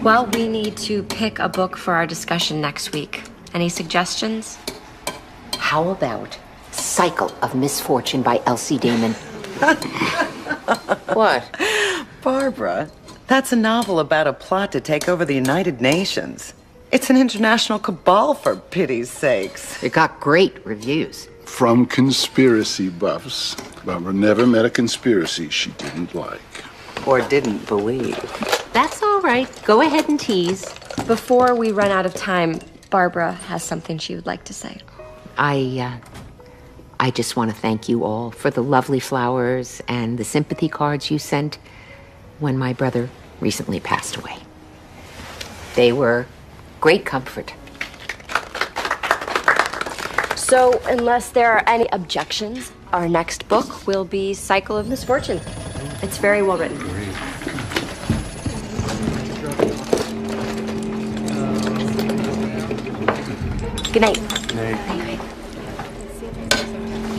Well, we need to pick a book for our discussion next week. Any suggestions? How about Cycle of Misfortune by Elsie Damon? What? Barbara, that's a novel about a plot to take over the United Nations. It's an international cabal, for pity's sakes. It got great reviews. From conspiracy buffs. Barbara never met a conspiracy she didn't like. Or didn't believe. That's all right. Go ahead and tease. Before we run out of time, Barbara has something she would like to say. I just want to thank you all for the lovely flowers and the sympathy cards you sent when my brother recently passed away. They were great comfort. So, unless there are any objections, our next book will be Cycle of Misfortune. It's very well written. Good night.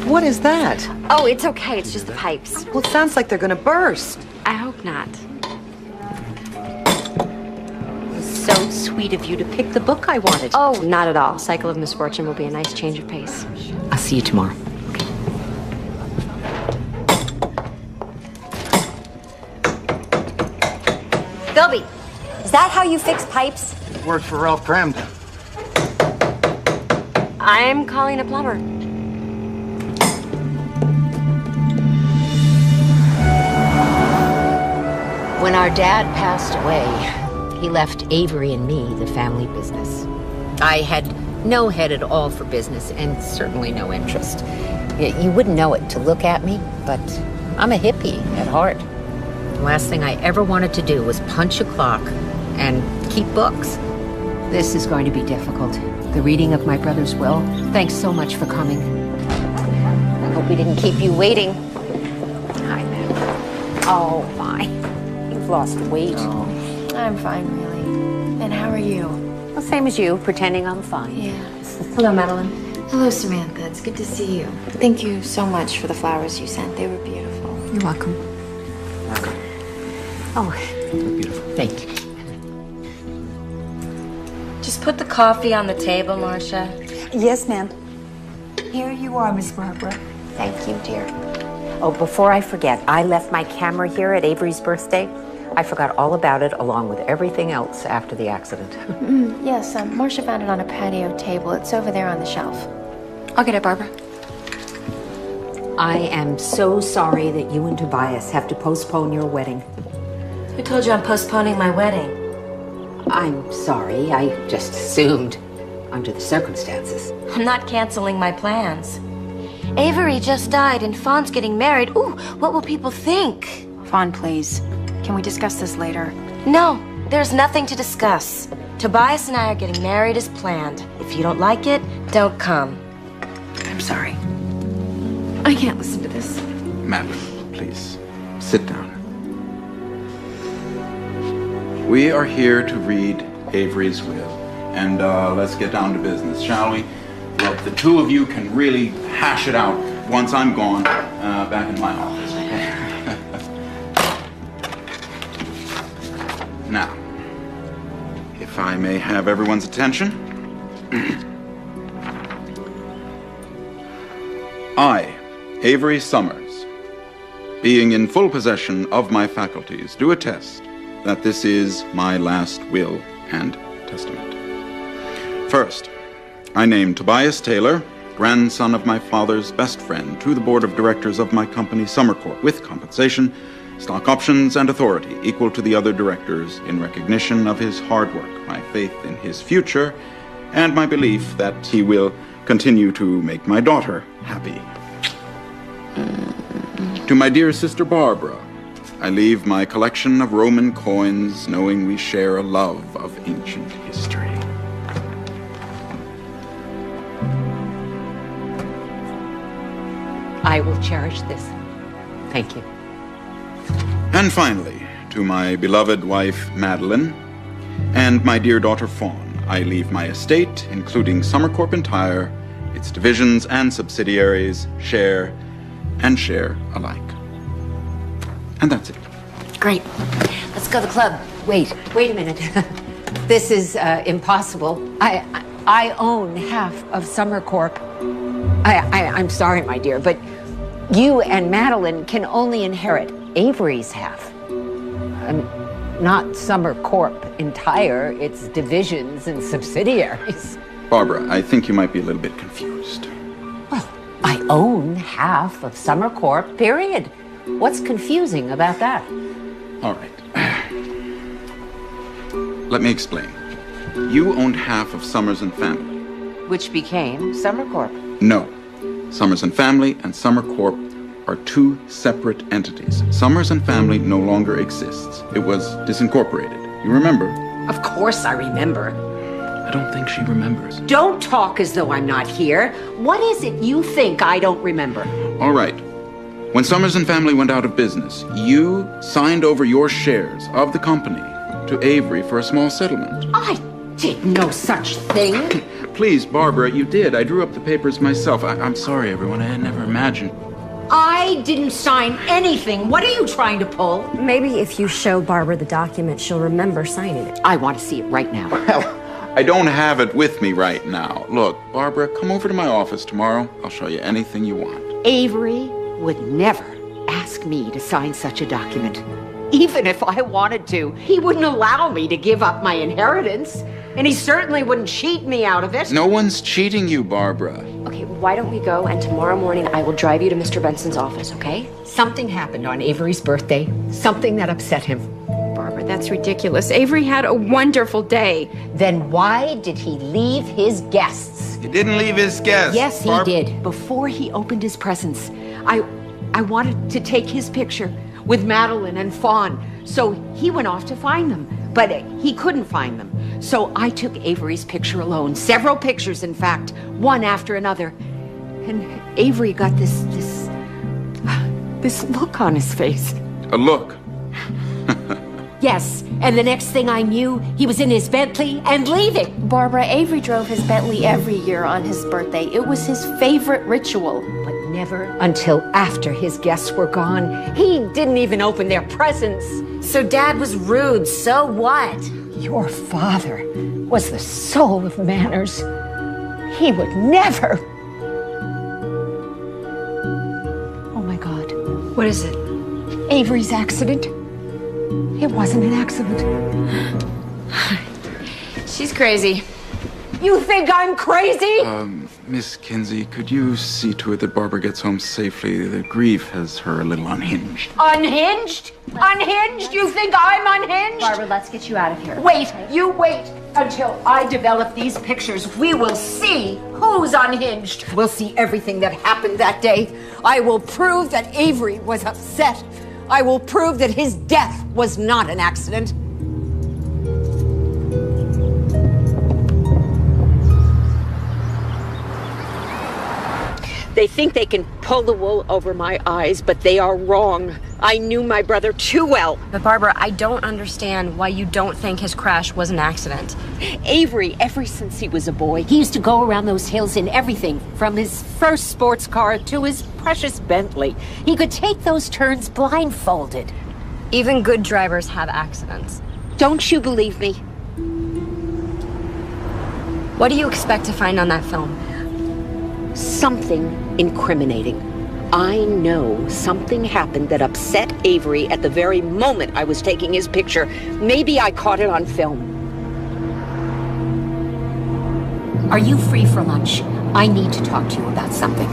What is that? Oh, it's okay. It's just the pipes. Well, it sounds like they're gonna burst. I hope not. So sweet of you to pick the book I wanted. Oh, not at all. Cycle of Misfortune will be a nice change of pace. I'll see you tomorrow. Philby, is that how you fix pipes? Worked for Ralph Cramden. I'm calling a plumber. When our dad passed away, he left Avery and me the family business. I had no head at all for business and certainly no interest. You wouldn't know it to look at me, but I'm a hippie at heart. The last thing I ever wanted to do was punch a clock and keep books. This is going to be difficult. The reading of my brother's will. Thanks so much for coming. I hope we didn't keep you waiting. Hi, Matt. Oh, my. You've lost weight. Oh, I'm fine, really. And how are you? Well, same as you, pretending I'm fine. Yeah. Hello, Madeline. Hello, Samantha. It's good to see you. Thank you so much for the flowers you sent. They were beautiful. You're welcome. Oh, beautiful. Thank you. Just put the coffee on the table, Marcia. Yes, ma'am. Here you are, Miss Barbara. Thank you, dear. Oh, before I forget, I left my camera here at Avery's birthday. I forgot all about it, along with everything else after the accident. Yes, Marcia found it on a patio table. It's over there on the shelf. I'll get it, Barbara. I am so sorry that you and Tobias have to postpone your wedding. Who told you I'm postponing my wedding? I'm sorry. I just assumed under the circumstances. I'm not canceling my plans. Avery just died and Fawn's getting married. Ooh, what will people think? Fawn, please. Can we discuss this later? No, there's nothing to discuss. Tobias and I are getting married as planned. If you don't like it, don't come. I'm sorry. I can't listen to this. Madeline, please, sit down. We are here to read Avery's will. And let's get down to business, shall we? Well, the two of you can really hash it out once I'm gone back in my office, okay? Now, if I may have everyone's attention. I, Avery Summers, being in full possession of my faculties, do attest that this is my last will and testament. First, I name Tobias Taylor, grandson of my father's best friend, to the board of directors of my company, Summercorp, with compensation, stock options, and authority equal to the other directors in recognition of his hard work, my faith in his future, and my belief that he will continue to make my daughter happy. To my dear sister Barbara, I leave my collection of Roman coins, knowing we share a love of ancient history. I will cherish this. Thank you. And finally, to my beloved wife, Madeline, and my dear daughter, Fawn, I leave my estate, including Summercorp entire, its divisions and subsidiaries, share and share alike. And that's it. Great. Let's go to the club. wait a minute. This is impossible. I own half of Summer Corp. I'm sorry, my dear, but you and Madeline can only inherit Avery's half. Not Summer Corp entire, its divisions and subsidiaries. Barbara, I think you might be a little bit confused. Well, I own half of Summer Corp, period. What's confusing about that? All right. Let me explain. You owned half of Summers and Family. Which became Summer Corp. No. Summers and Family and Summer Corp are two separate entities. Summers and Family no longer exists. It was disincorporated. You remember? Of course I remember. I don't think she remembers. Don't talk as though I'm not here. What is it you think I don't remember? All right. When Summers and Family went out of business, you signed over your shares of the company to Avery for a small settlement. I did no such thing. Please, Barbara, you did. I drew up the papers myself. I'm sorry, everyone. I had never imagined. I didn't sign anything. What are you trying to pull? Maybe if you show Barbara the document, she'll remember signing it. I want to see it right now. Well, I don't have it with me right now. Look, Barbara, come over to my office tomorrow. I'll show you anything you want. Avery would never ask me to sign such a document. Even if I wanted to, he wouldn't allow me to give up my inheritance. And he certainly wouldn't cheat me out of it. No one's cheating you, Barbara. Okay, why don't we go, and tomorrow morning I will drive you to Mr. Benson's office, okay? Something happened on Avery's birthday. Something that upset him. Barbara, that's ridiculous. Avery had a wonderful day. Then why did he leave his guests? He didn't leave his guests. Yes, he did. Before he opened his presents, I wanted to take his picture with Madeline and Fawn. So he went off to find them, but he couldn't find them. So I took Avery's picture alone, several pictures, in fact, one after another. And Avery got this look on his face. A look? Yes, and the next thing I knew, he was in his Bentley and leaving. Barbara, Avery drove his Bentley every year on his birthday. It was his favorite ritual. But never until after his guests were gone. He didn't even open their presents. So Dad was rude, so what? Your father was the soul of manners. He would never. Oh my God. What is it? Avery's accident. It wasn't an accident. She's crazy. You think I'm crazy? Miss Kinsey, could you see to it that Barbara gets home safely? The grief has her a little unhinged. Unhinged? Unhinged? You think I'm unhinged? Barbara, let's get you out of here. Wait, you wait until I develop these pictures. We will see who's unhinged. We'll see everything that happened that day. I will prove that Avery was upset. I will prove that his death was not an accident. They think they can pull the wool over my eyes, but they are wrong. I knew my brother too well. But Barbara, I don't understand why you don't think his crash was an accident. Avery, ever since he was a boy, he used to go around those hills in everything, from his first sports car to his precious Bentley. He could take those turns blindfolded. Even good drivers have accidents. Don't you believe me? What do you expect to find on that film? Something incriminating. I know something happened that upset Avery at the very moment I was taking his picture. Maybe I caught it on film. Are you free for lunch? I need to talk to you about something.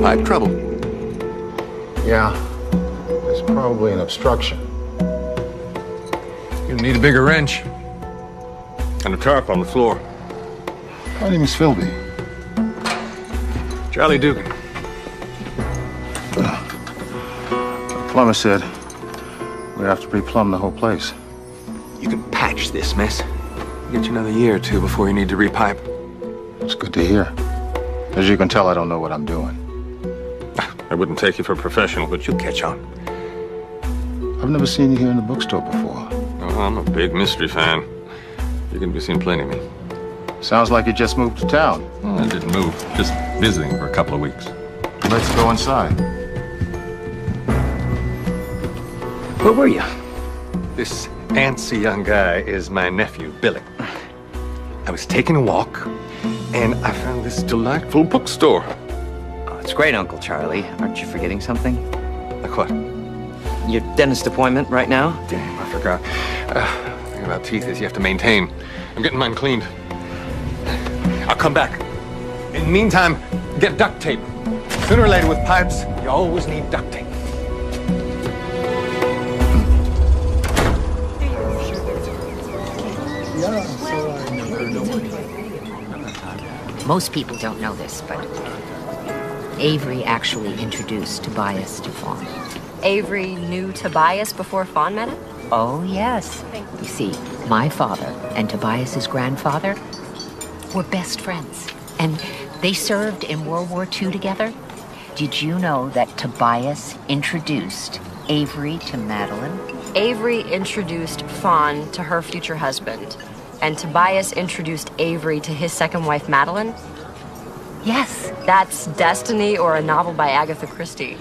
Pipe trouble. Yeah, there's probably an obstruction. You need a bigger wrench. And a tarp on the floor. My name is Philby. Charlie Dugan. The plumber said we'd have to replumb the whole place. You can patch this mess. Get you another year or two before you need to repipe. It's good to hear. As you can tell, I don't know what I'm doing. I wouldn't take you for a professional, but you'll catch on. I've never seen you here in the bookstore before. Oh, I'm a big mystery fan. You're going to be seeing plenty of me. Sounds like you just moved to town. Well, I didn't move. Just visiting for a couple of weeks. Let's go inside. Where were you? This antsy young guy is my nephew, Billy. I was taking a walk, and I found this delightful bookstore. Oh, it's great, Uncle Charlie. Aren't you forgetting something? Like what? Your dentist appointment right now? Damn, I forgot. The thing about teeth is you have to maintain. I'm getting mine cleaned. I'll come back. In the meantime, get duct tape. Sooner or later with pipes, you always need duct tape. Most people don't know this, but Avery actually introduced Tobias to Fawn. Avery knew Tobias before Fawn met him? Oh, yes. You see, my father and Tobias's grandfather were best friends, and they served in World War II together. Did you know that Tobias introduced Avery to Madeline? Avery introduced Fawn to her future husband, and Tobias introduced Avery to his second wife, Madeline? Yes. That's destiny or a novel by Agatha Christie.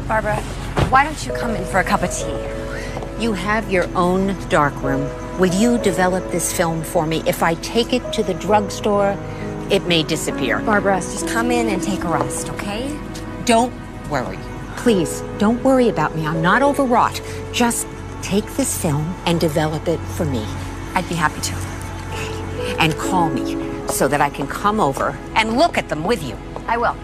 Barbara, why don't you come in for a cup of tea? You have your own darkroom. Will you develop this film for me? If I take it to the drugstore, it may disappear. Barbara, just come in and take a rest, okay? Don't worry. Please, don't worry about me. I'm not overwrought. Just take this film and develop it for me. I'd be happy to. And call me so that I can come over and look at them with you. I will.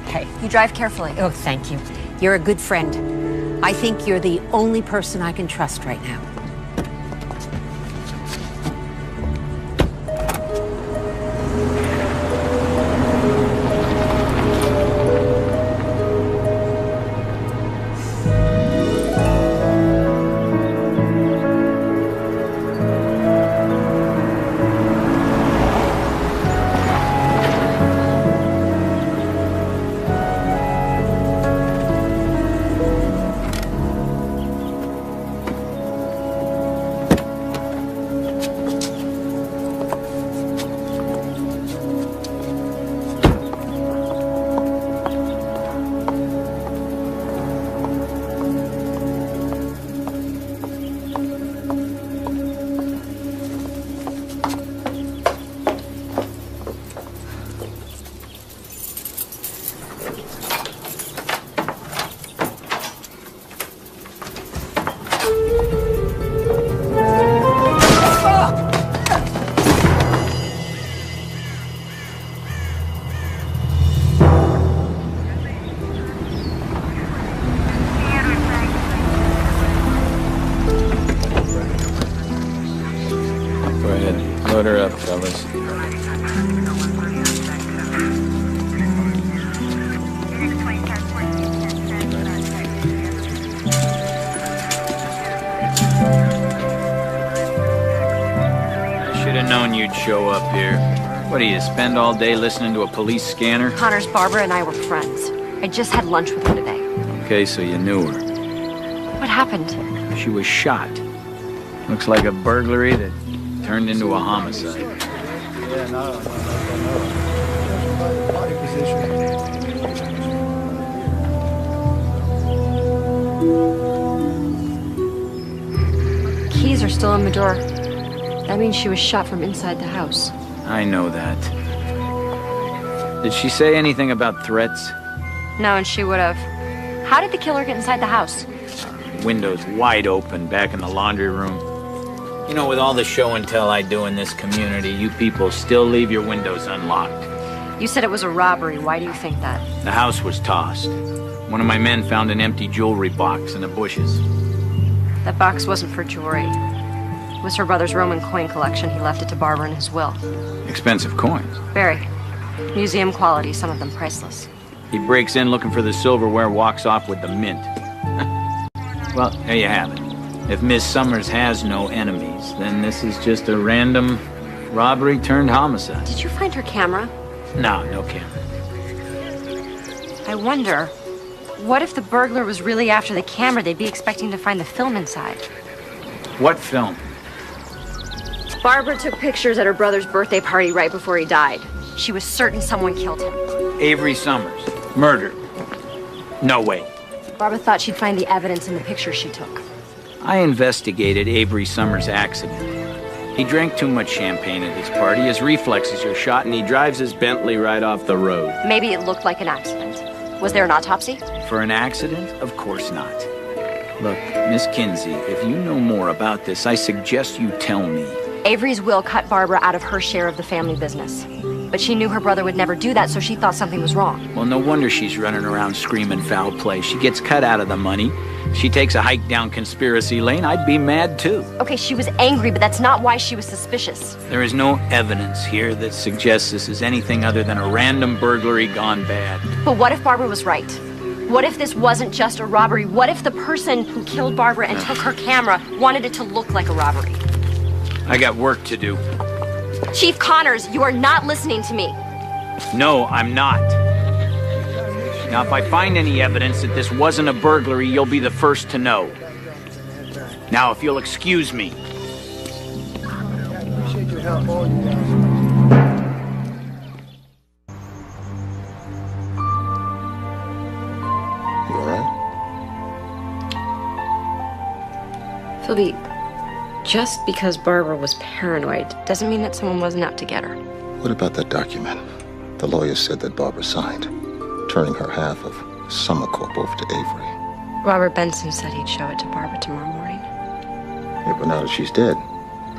Okay. You drive carefully. Oh, thank you. You're a good friend. I think you're the only person I can trust right now. Load her up, fellas. I should have known you'd show up here. What do you spend all day listening to a police scanner? Connors, Barbara, and I were friends. I just had lunch with her today. Okay, so you knew her. What happened? She was shot. Looks like a burglary that turned into a homicide. Yeah, no. Body position. Keys are still on the door. That means she was shot from inside the house. I know that. Did she say anything about threats? No, and she would have. How did the killer get inside the house? Windows wide open back in the laundry room. You know, with all the show and tell I do in this community, you people still leave your windows unlocked. You said it was a robbery. Why do you think that? The house was tossed. One of my men found an empty jewelry box in the bushes. That box wasn't for jewelry. It was her brother's Roman coin collection. He left it to Barbara in his will. Expensive coins. Very. Museum quality, some of them priceless. He breaks in looking for the silverware, walks off with the mint. Well, there you have it. If Miss Summers has no enemies, then this is just a random robbery turned homicide. Did you find her camera? No, no camera. I wonder, what if the burglar was really after the camera? They'd be expecting to find the film inside. What film? Barbara took pictures at her brother's birthday party right before he died. She was certain someone killed him. Avery Summers. Murdered. No way. Barbara thought she'd find the evidence in the pictures she took. I investigated Avery Summers' accident. He drank too much champagne at his party, his reflexes are shot, and he drives his Bentley right off the road. Maybe it looked like an accident. Was there an autopsy? For an accident? Of course not. Look, Miss Kinsey, if you know more about this, I suggest you tell me. Avery's will cut Barbara out of her share of the family business. But she knew her brother would never do that, so she thought something was wrong. Well, no wonder she's running around screaming foul play. She gets cut out of the money. She takes a hike down conspiracy lane. I'd be mad, too. Okay, she was angry, but that's not why she was suspicious. There is no evidence here that suggests this is anything other than a random burglary gone bad. But what if Barbara was right? What if this wasn't just a robbery? What if the person who killed Barbara and took her camera wanted it to look like a robbery? I got work to do. Chief Connors, you are not listening to me. No, I'm not. Now, if I find any evidence that this wasn't a burglary, you'll be the first to know. Now, if you'll excuse me. Appreciate your help, all you guys. You all right? Philby, just because Barbara was paranoid doesn't mean that someone wasn't out to get her. What about that document? The lawyer said that Barbara signed, turning her half of Summer Corp over to Avery. Robert Benson said he'd show it to Barbara tomorrow morning. Yeah, but now that she's dead,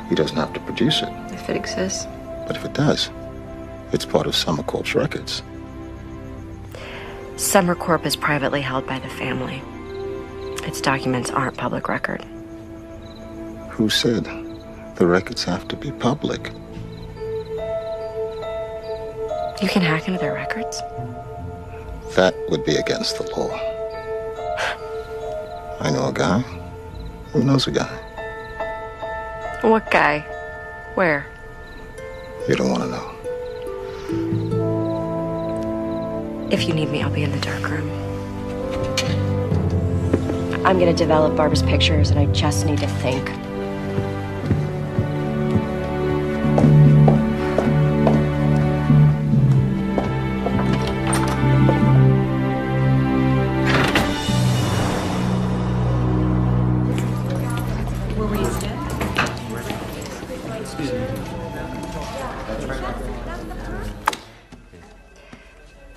he doesn't have to produce it. If it exists. But if it does, it's part of Summer Corp's records. Summer Corp is privately held by the family. Its documents aren't public record. Who said the records have to be public? You can hack into their records? That would be against the law. I know a guy who knows a guy. What guy? Where? You don't want to know. If you need me, I'll be in the dark room. I'm gonna develop Barbara's pictures, and I just need to think.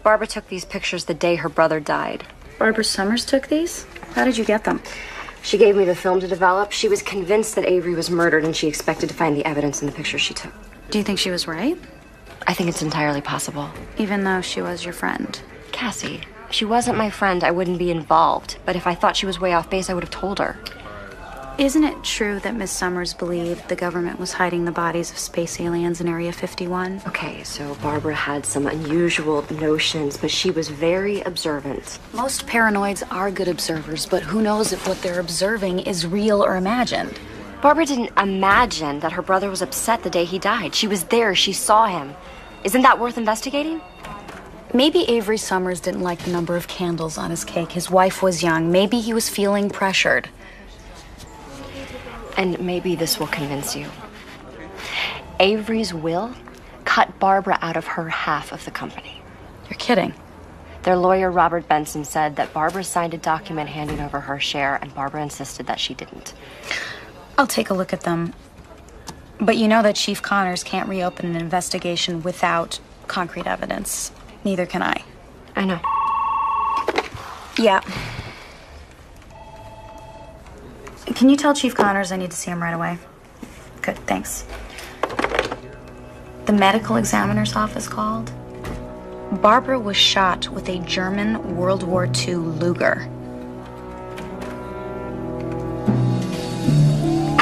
Barbara took these pictures the day her brother died. Barbara Summers took these? How did you get them? She gave me the film to develop. She was convinced that Avery was murdered, and she expected to find the evidence in the pictures she took. Do you think she was right? I think it's entirely possible. Even though she was your friend? Cassie, if she wasn't my friend, I wouldn't be involved. But if I thought she was way off base, I would have told her. Isn't it true that Miss Summers believed the government was hiding the bodies of space aliens in Area 51? Okay, so Barbara had some unusual notions, but she was very observant. Most paranoids are good observers, but who knows if what they're observing is real or imagined? Barbara didn't imagine that her brother was upset the day he died. She was there, she saw him. Isn't that worth investigating? Maybe Avery Summers didn't like the number of candles on his cake. His wife was young. Maybe he was feeling pressured. And maybe this will convince you. Avery's will cut Barbara out of her half of the company. You're kidding. Their lawyer, Robert Benson, said that Barbara signed a document handing over her share, and Barbara insisted that she didn't. I'll take a look at them. But you know that Chief Connors can't reopen an investigation without concrete evidence. Neither can I. I know. Yeah. Can you tell Chief Connors I need to see him right away? Good, thanks. The medical examiner's office called. Barbara was shot with a German World War II Luger.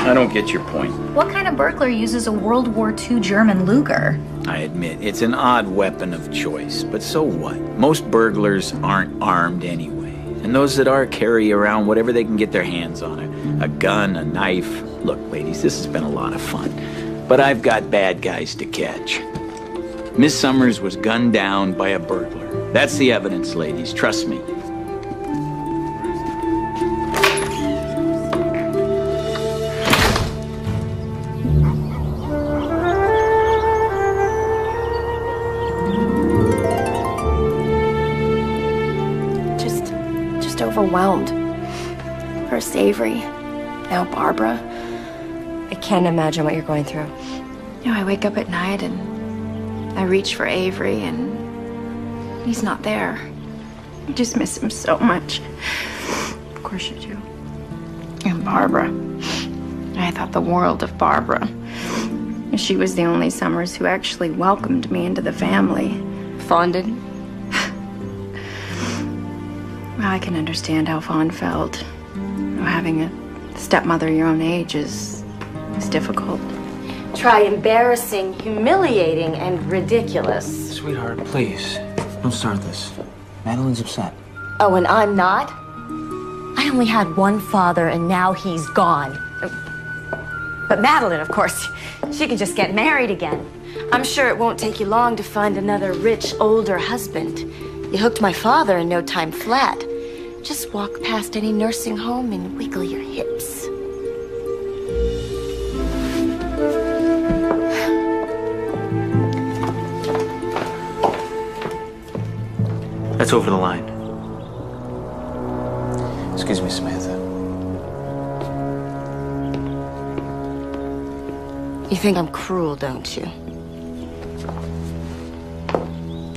I don't get your point. What kind of burglar uses a World War II German Luger? I admit, it's an odd weapon of choice, but so what? Most burglars aren't armed anyway. And those that are carry around whatever they can get their hands on. A gun, a knife. Look, ladies, this has been a lot of fun. But I've got bad guys to catch. Miss Summers was gunned down by a burglar. That's the evidence, ladies. Trust me. Just overwhelmed. First Avery, now Barbara. I can't imagine what you're going through. You know, I wake up at night and I reach for Avery and he's not there. I just miss him so much. Of course you do. And Barbara. I thought the world of Barbara. She was the only Summers who actually welcomed me into the family. Fawn did? Well, I can understand how Fawn felt. Having a stepmother your own age is difficult. Try embarrassing, humiliating, and ridiculous. Sweetheart, please. Don't start this. Madeline's upset. Oh, and I'm not? I only had one father, and now he's gone. But Madeline, of course, she can just get married again. I'm sure it won't take you long to find another rich, older husband. You hooked my father in no time flat. Just walk past any nursing home and wiggle your hips. That's over the line. Excuse me, Samantha. You think I'm cruel, don't you?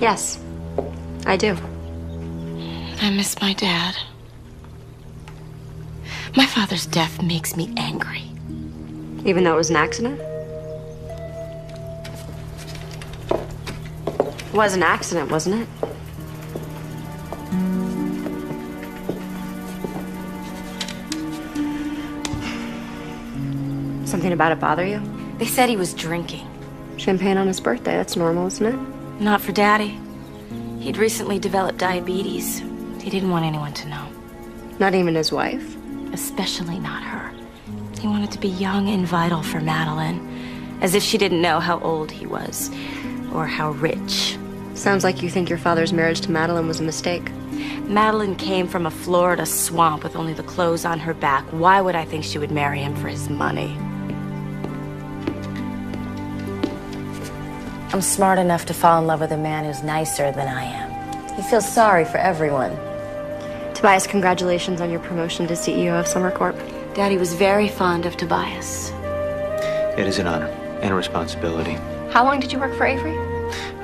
Yes, I do. I miss my dad. My father's death makes me angry. Even though it was an accident? It was an accident, wasn't it? Something about it bother you? They said he was drinking. Champagne on his birthday, that's normal, isn't it? Not for Daddy. He'd recently developed diabetes. He didn't want anyone to know. Not even his wife? Especially not her. He wanted to be young and vital for Madeline, as if she didn't know how old he was, or how rich. Sounds like you think your father's marriage to Madeline was a mistake. Madeline came from a Florida swamp with only the clothes on her back. Why would I think she would marry him for his money? I'm smart enough to fall in love with a man who's nicer than I am. He feels sorry for everyone. Tobias, congratulations on your promotion to CEO of Summer Corp. Daddy was very fond of Tobias. It is an honor and a responsibility. How long did you work for Avery?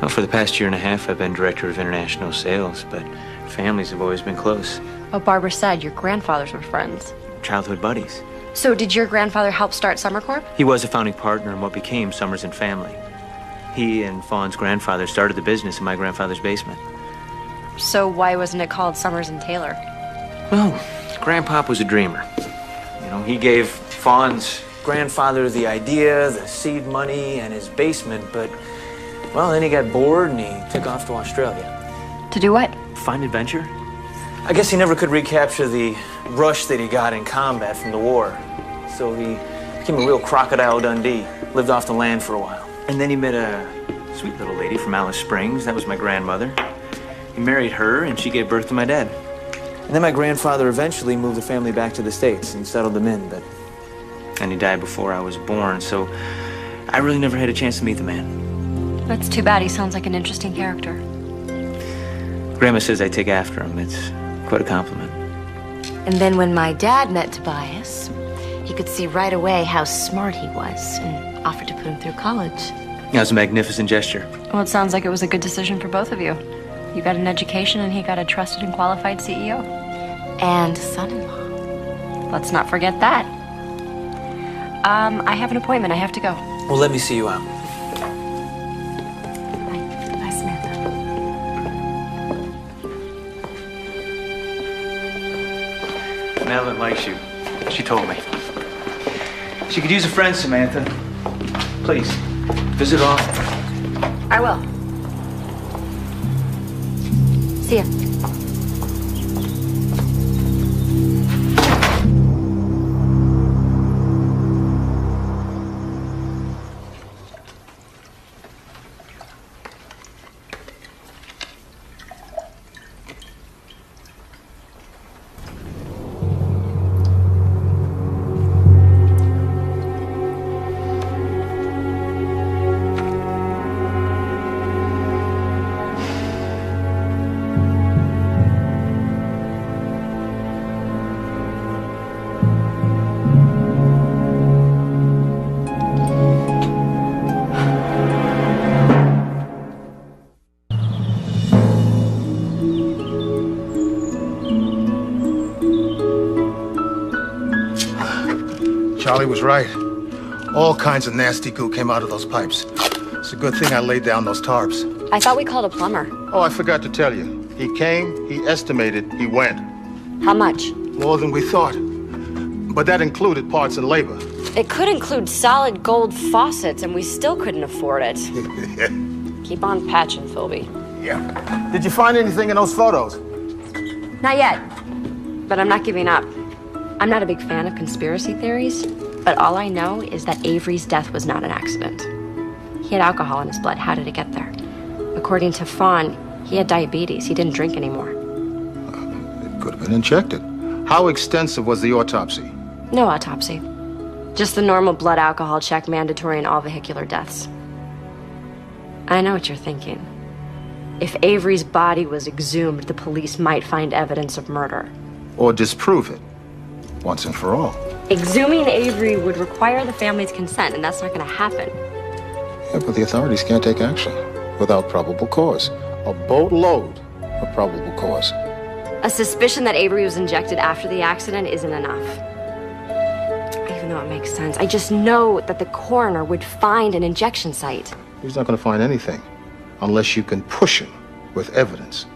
Well, for the past year and a half, I've been director of international sales, but families have always been close. Oh, Barbara said your grandfathers were friends. Childhood buddies. So did your grandfather help start Summer Corp? He was a founding partner in what became Summers and Family. He and Fawn's grandfather started the business in my grandfather's basement. So why wasn't it called Summers and Taylor? Well, Grandpop was a dreamer. You know, he gave Fawn's grandfather the idea, the seed money, and his basement, but, well, then he got bored and he took off to Australia. To do what? Find adventure. I guess he never could recapture the rush that he got in combat from the war. So he became a real Crocodile Dundee, lived off the land for a while. And then he met a sweet little lady from Alice Springs. That was my grandmother. He married her, and she gave birth to my dad. And then my grandfather eventually moved the family back to the States and settled them in, but... And he died before I was born, so I really never had a chance to meet the man. That's too bad. He sounds like an interesting character. Grandma says I take after him. It's quite a compliment. And then when my dad met Tobias, he could see right away how smart he was and offered to put him through college. That was a magnificent gesture. Well, it sounds like it was a good decision for both of you. You got an education and he got a trusted and qualified CEO. And son-in-law. Let's not forget that. I have an appointment. I have to go. Well, let me see you out. Bye, Samantha. Madeline likes you. She told me. She She could use a friend, Samantha. Please, visit often. I will. See ya. Charlie was right. All kinds of nasty goo came out of those pipes. It's a good thing I laid down those tarps. I thought we called a plumber. Oh, I forgot to tell you. He came, he estimated, he went. How much? More than we thought. But that included parts and labor. It could include solid gold faucets, and we still couldn't afford it. Keep on patching, Philby. Yeah. Did you find anything in those photos? Not yet, but I'm not giving up. I'm not a big fan of conspiracy theories, but all I know is that Avery's death was not an accident. He had alcohol in his blood. How did it get there? According to Fawn, he had diabetes. He didn't drink anymore. It could have been injected. How extensive was the autopsy? No autopsy. Just the normal blood alcohol check mandatory in all vehicular deaths. I know what you're thinking. If Avery's body was exhumed, the police might find evidence of murder. Or disprove it, once and for all. Exhuming Avery would require the family's consent, and that's not going to happen. Yeah, but the authorities can't take action without probable cause. A boatload of probable cause. A suspicion that Avery was injected after the accident isn't enough. Even though it makes sense, I just know that the coroner would find an injection site. He's not going to find anything unless you can push him with evidence.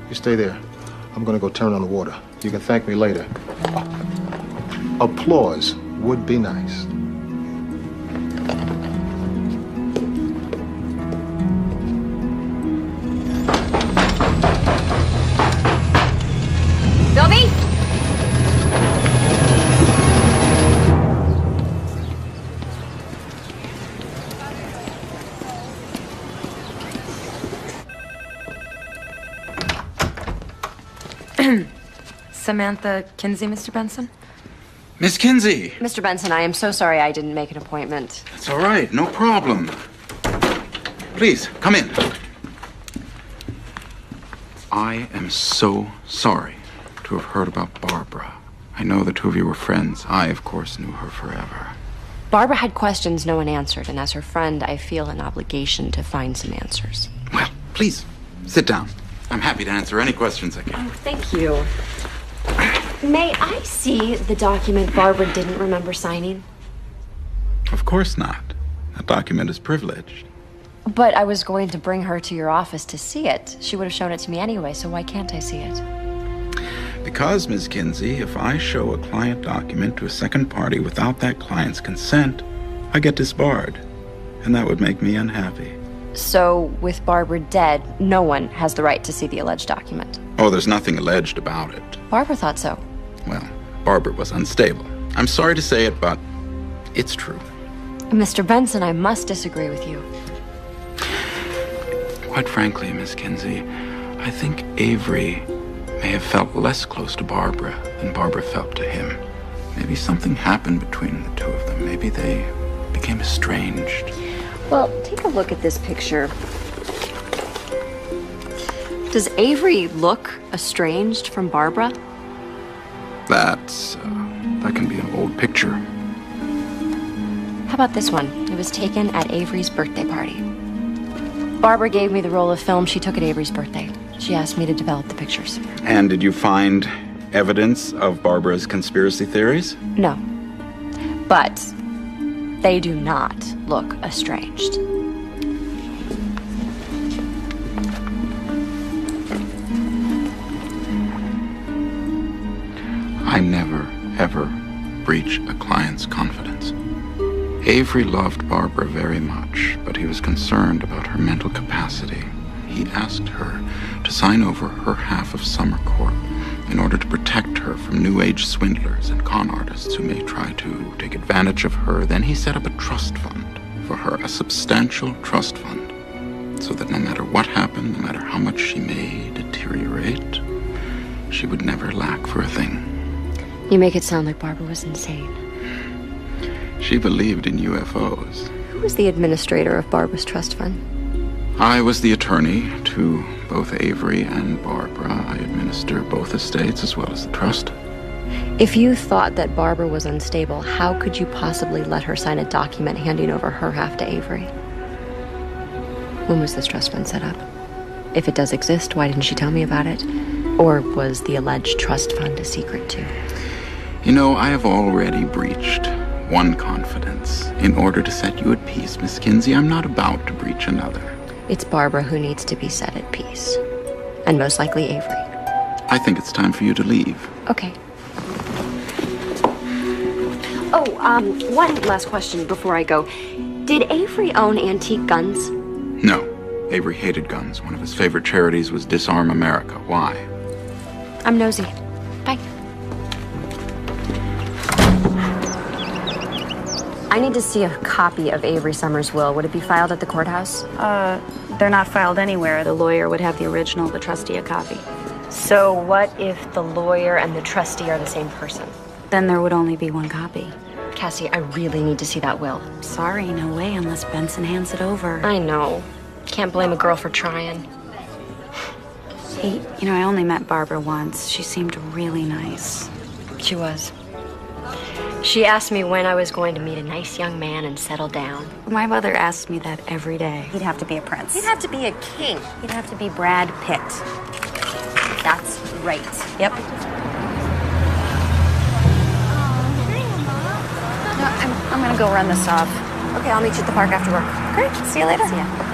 You stay there. I'm going to go turn on the water. You can thank me later. Applause would be nice. Dobby? Samantha Kinsey, Mr. Benson? Miss Kinsey! Mr. Benson, I am so sorry I didn't make an appointment. It's all right, no problem. Please, come in. I am so sorry to have heard about Barbara. I know the two of you were friends. I, of course, knew her forever. Barbara had questions no one answered, and as her friend, I feel an obligation to find some answers. Well, please, sit down. I'm happy to answer any questions I can. Oh, thank you. May I see the document Barbara didn't remember signing? Of course not. That document is privileged. But I was going to bring her to your office to see it. She would have shown it to me anyway, so why can't I see it? Because, Ms. Kinsey, if I show a client document to a second party without that client's consent, I get disbarred. And that would make me unhappy. So, with Barbara dead, no one has the right to see the alleged document. Oh, there's nothing alleged about it. Barbara thought so. Well, Barbara was unstable. I'm sorry to say it, but it's true. Mr. Benson, I must disagree with you. Quite frankly, Miss Kinsey, I think Avery may have felt less close to Barbara than Barbara felt to him. Maybe something happened between the two of them. Maybe they became estranged. Well, take a look at this picture. Does Avery look estranged from Barbara? That can be an old picture. How about this one? It was taken at Avery's birthday party. Barbara gave me the roll of film she took at Avery's birthday. She asked me to develop the pictures. And did you find evidence of Barbara's conspiracy theories? No. But they do not look estranged. I never, ever breach a client's confidence. Avery loved Barbara very much, but he was concerned about her mental capacity. He asked her to sign over her half of Summer Corp in order to protect her from New Age swindlers and con artists who may try to take advantage of her. Then he set up a trust fund for her, a substantial trust fund, so that no matter what happened, no matter how much she may deteriorate, she would never lack for a thing. You make it sound like Barbara was insane. She believed in UFOs. Who was the administrator of Barbara's trust fund? I was the attorney to both Avery and Barbara. I administer both estates as well as the trust. If you thought that Barbara was unstable, how could you possibly let her sign a document handing over her half to Avery? When was this trust fund set up? If it does exist, why didn't she tell me about it? Or was the alleged trust fund a secret too? You know, I have already breached one confidence. In order to set you at peace, Miss Kinsey, I'm not about to breach another. It's Barbara who needs to be set at peace. And most likely Avery. I think it's time for you to leave. Okay. Oh, one last question before I go. Did Avery own antique guns? No. Avery hated guns. One of his favorite charities was Disarm America. Why? I'm nosy. Bye. I need to see a copy of Avery Summers' will. Would it be filed at the courthouse? They're not filed anywhere. The lawyer would have the original, the trustee a copy. So what if the lawyer and the trustee are the same person? Then there would only be one copy. Cassie, I really need to see that will. Sorry, no way unless Benson hands it over. I know. Can't blame a girl for trying. Hey, you know, I only met Barbara once. She seemed really nice. She was. She asked me when I was going to meet a nice young man and settle down. My mother asked me that every day. He'd have to be a prince. He'd have to be a king. He'd have to be Brad Pitt. That's right. Yep. No, I'm gonna go run this off. Okay, I'll meet you at the park after work. Great. See you later. See ya.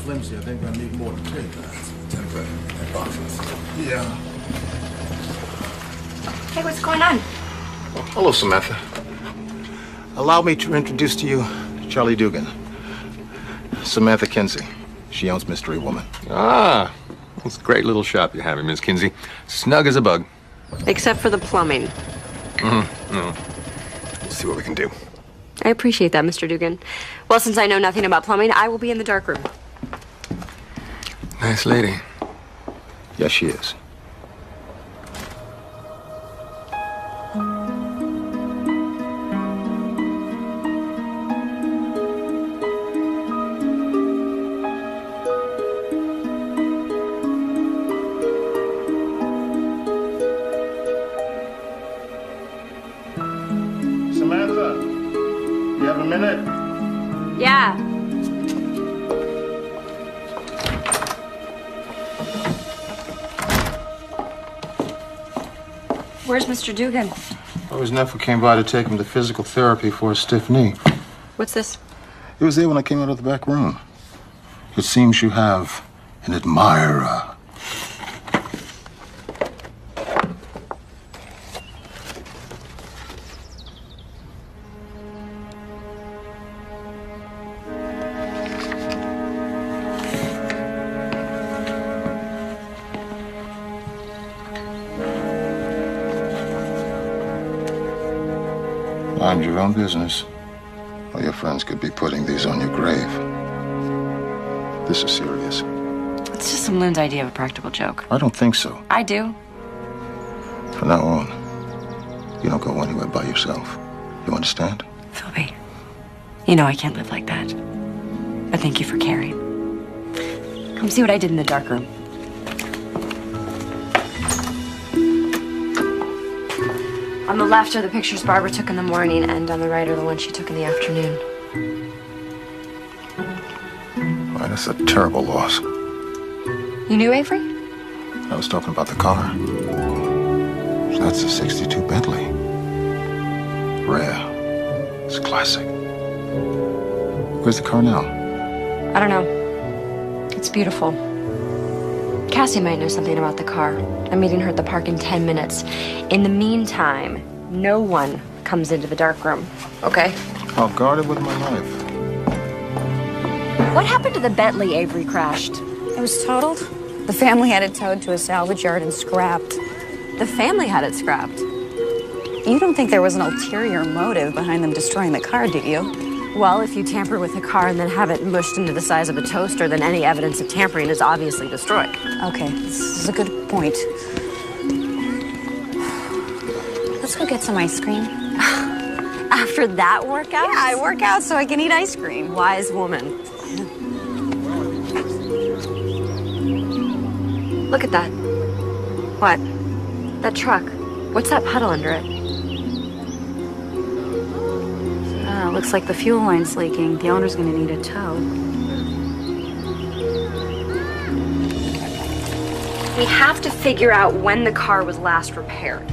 Flimsy, I think I need more than 10 boxes. Yeah. Hey, what's going on? Oh, hello, Samantha. Allow me to introduce to you Charlie Dugan. Samantha Kinsey. She owns Mystery Woman. Ah, it's a great little shop you have here, Miss Kinsey. Snug as a bug. Except for the plumbing. We'll see what we can do. I appreciate that, Mr. Dugan. Well, since I know nothing about plumbing, I will be in the dark room. Nice lady. Yes, she is. Samantha, you have a minute? Yeah. Where's Mr. Dugan? Oh, his nephew came by to take him to physical therapy for a stiff knee. What's this? He was there when I came out of the back room. It seems you have an admirer. Mind your own business, or your friends could be putting these on your grave. This is serious. It's just some loon's idea of a practical joke. I don't think so. I do. From now on, you don't go anywhere by yourself. You understand? Philby, You know I can't live like that. But thank you for caring. Come see what I did in the dark room. On the left are the pictures Barbara took in the morning, and on the right are the ones she took in the afternoon. Well, that's a terrible loss. You knew Avery? I was talking about the car. That's a '62 Bentley. Rare. It's classic. Where's the car now? I don't know. It's beautiful. Cassie might know something about the car. I'm meeting her at the park in 10 minutes. In the meantime, no one comes into the dark room, okay? I'll guard it with my life. What happened to the Bentley Avery crashed? It was totaled. The family had it towed to a salvage yard and scrapped. The family had it scrapped? You don't think there was an ulterior motive behind them destroying the car, do you? Well, if you tamper with a car and then have it mushed into the size of a toaster, then any evidence of tampering is obviously destroyed. Okay, this is a good point. Let's go get some ice cream. After that workout? Yeah, I work out so I can eat ice cream. Wise woman. Look at that. What? That truck. What's that puddle under it? Looks like the fuel line's leaking. The owner's gonna need a tow. We have to figure out when the car was last repaired.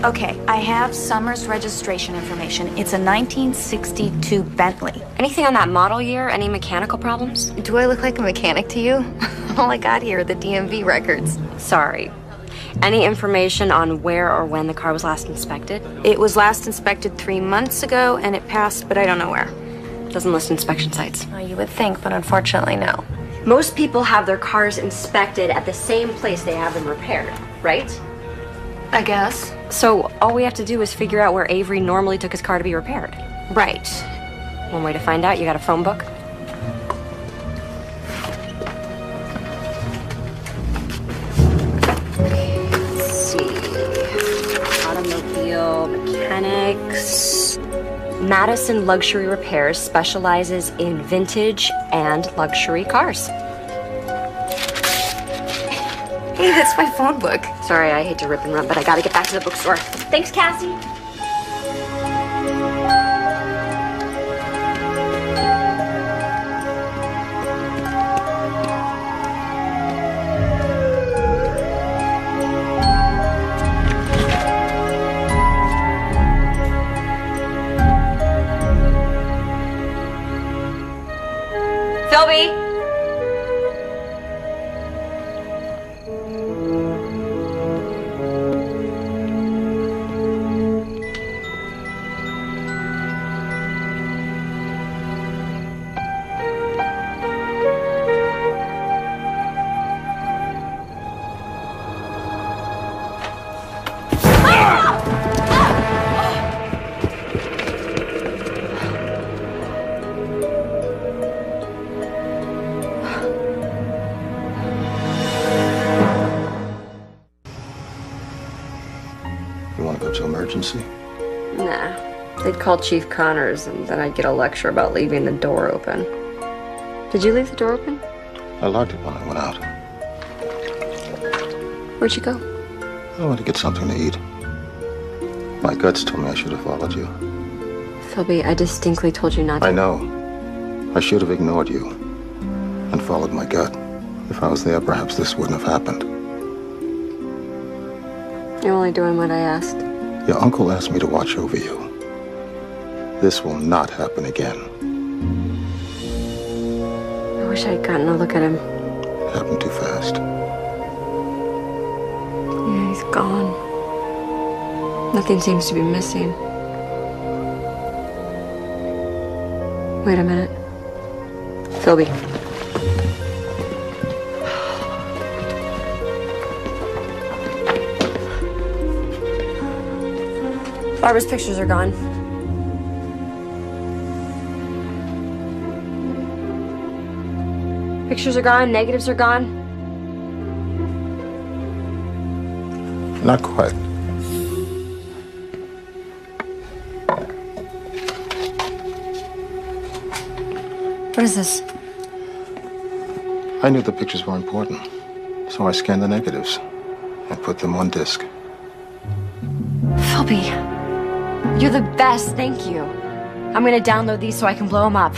Okay, I have Summers' registration information. It's a 1962 Bentley. Anything on that model year? Any mechanical problems? Do I look like a mechanic to you? All I got here are the DMV records. Sorry. Any information on where or when the car was last inspected? It was last inspected 3 months ago, and it passed, but I don't know where. Doesn't list inspection sites. Well, you would think, but unfortunately, no. Most people have their cars inspected at the same place they have them repaired, right? I guess. So all we have to do is figure out where Avery normally took his car to be repaired. Right. One way to find out, you got a phone book? Mechanics. Madison Luxury Repairs specializes in vintage and luxury cars. Hey, that's my phone book. Sorry, I hate to rip and run, but I gotta get back to the bookstore. Thanks, Cassie. Philby! You want to go to emergency? Nah. They'd call Chief Connors, and then I'd get a lecture about leaving the door open. Did you leave the door open? I locked it when I went out. Where'd you go? I went to get something to eat. My guts told me I should have followed you. Philby, I distinctly told you not to. I know. I should have ignored you and followed my gut. If I was there, perhaps this wouldn't have happened. You're only doing what I asked. Your uncle asked me to watch over you. This will not happen again. I wish I'd gotten a look at him. It happened too fast. Yeah, he's gone. Nothing seems to be missing. Wait a minute. Philby. Barbara's pictures are gone. Pictures are gone, negatives are gone. Not quite. What is this? I knew the pictures were important, so I scanned the negatives and put them on disc. Philby, you're the best, thank you. I'm gonna download these so I can blow them up.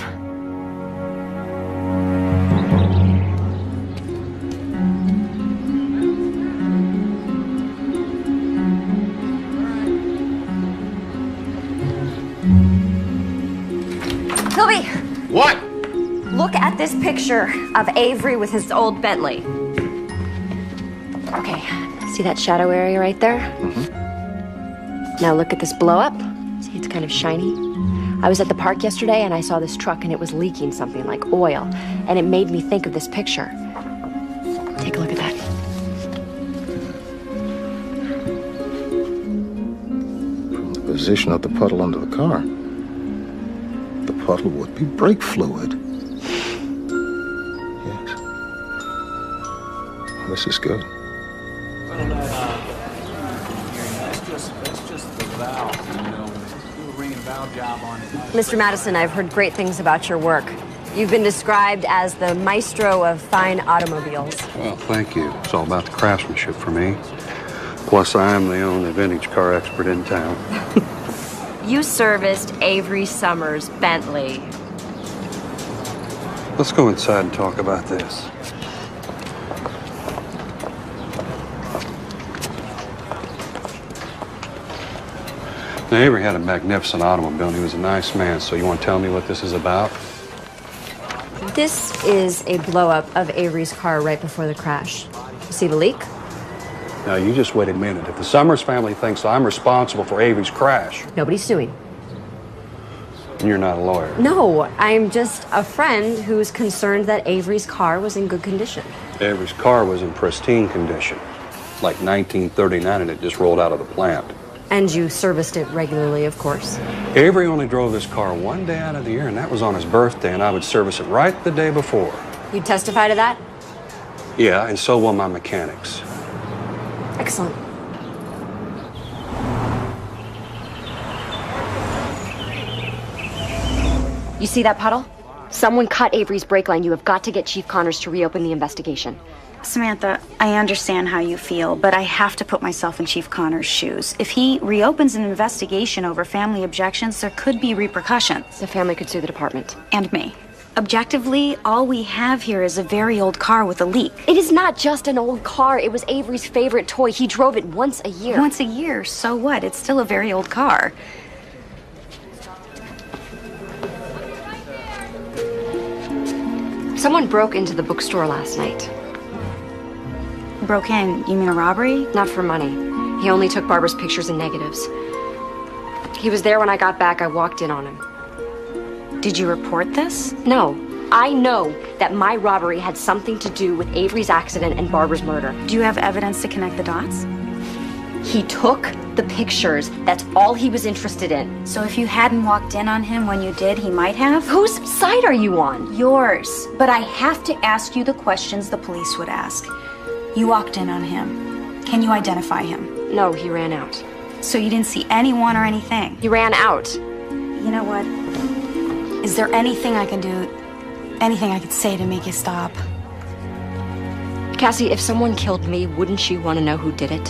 Philby! What? Look at this picture of Avery with his old Bentley. Okay, see that shadow area right there? Mm-hmm. Now look at this blow up. See, it's kind of shiny. I was at the park yesterday and I saw this truck and it was leaking something like oil. And it made me think of this picture. Take a look at that. From the position of the puddle under the car, the puddle would be brake fluid. Yes. Well, this is good. Mr. Madison, I've heard great things about your work. You've been described as the maestro of fine automobiles. Well, thank you. It's all about the craftsmanship for me. Plus, I am the only vintage car expert in town. You serviced Avery Summers' Bentley. Let's go inside and talk about this. Now, Avery had a magnificent automobile, and he was a nice man, so you want to tell me what this is about? This is a blow-up of Avery's car right before the crash. You see the leak? Now, you just wait a minute. If the Summers family thinks I'm responsible for Avery's crash... Nobody's suing. And you're not a lawyer? No, I'm just a friend who's concerned that Avery's car was in good condition. Avery's car was in pristine condition. Like 1939, and it just rolled out of the plant. And you serviced it regularly, of course. Avery only drove this car one day out of the year, and that was on his birthday, and I would service it right the day before. You'd testify to that? Yeah, and so will my mechanics. Excellent. You see that puddle? Someone cut Avery's brake line. You have got to get Chief Connors to reopen the investigation. Samantha, I understand how you feel, but I have to put myself in Chief Connors' shoes. If he reopens an investigation over family objections, there could be repercussions. The family could sue the department. And me. Objectively, all we have here is a very old car with a leak. It is not just an old car. It was Avery's favorite toy. He drove it once a year. Once a year? So what? It's still a very old car. Someone broke into the bookstore last night. Broke in? You mean a robbery? Not for money. He only took Barbara's pictures and negatives. He was there when I got back. I walked in on him. Did you report this? No. I know that my robbery had something to do with Avery's accident and Barbara's murder. Do you have evidence to connect the dots? He took the pictures. That's all he was interested in. So if you hadn't walked in on him when you did, he might have? Whose side are you on? Yours. But I have to ask you the questions the police would ask. You walked in on him. Can you identify him? No, he ran out. So you didn't see anyone or anything? He ran out. You know what? Is there anything I can do, anything I could say to make you stop? Cassie, if someone killed me, wouldn't you want to know who did it?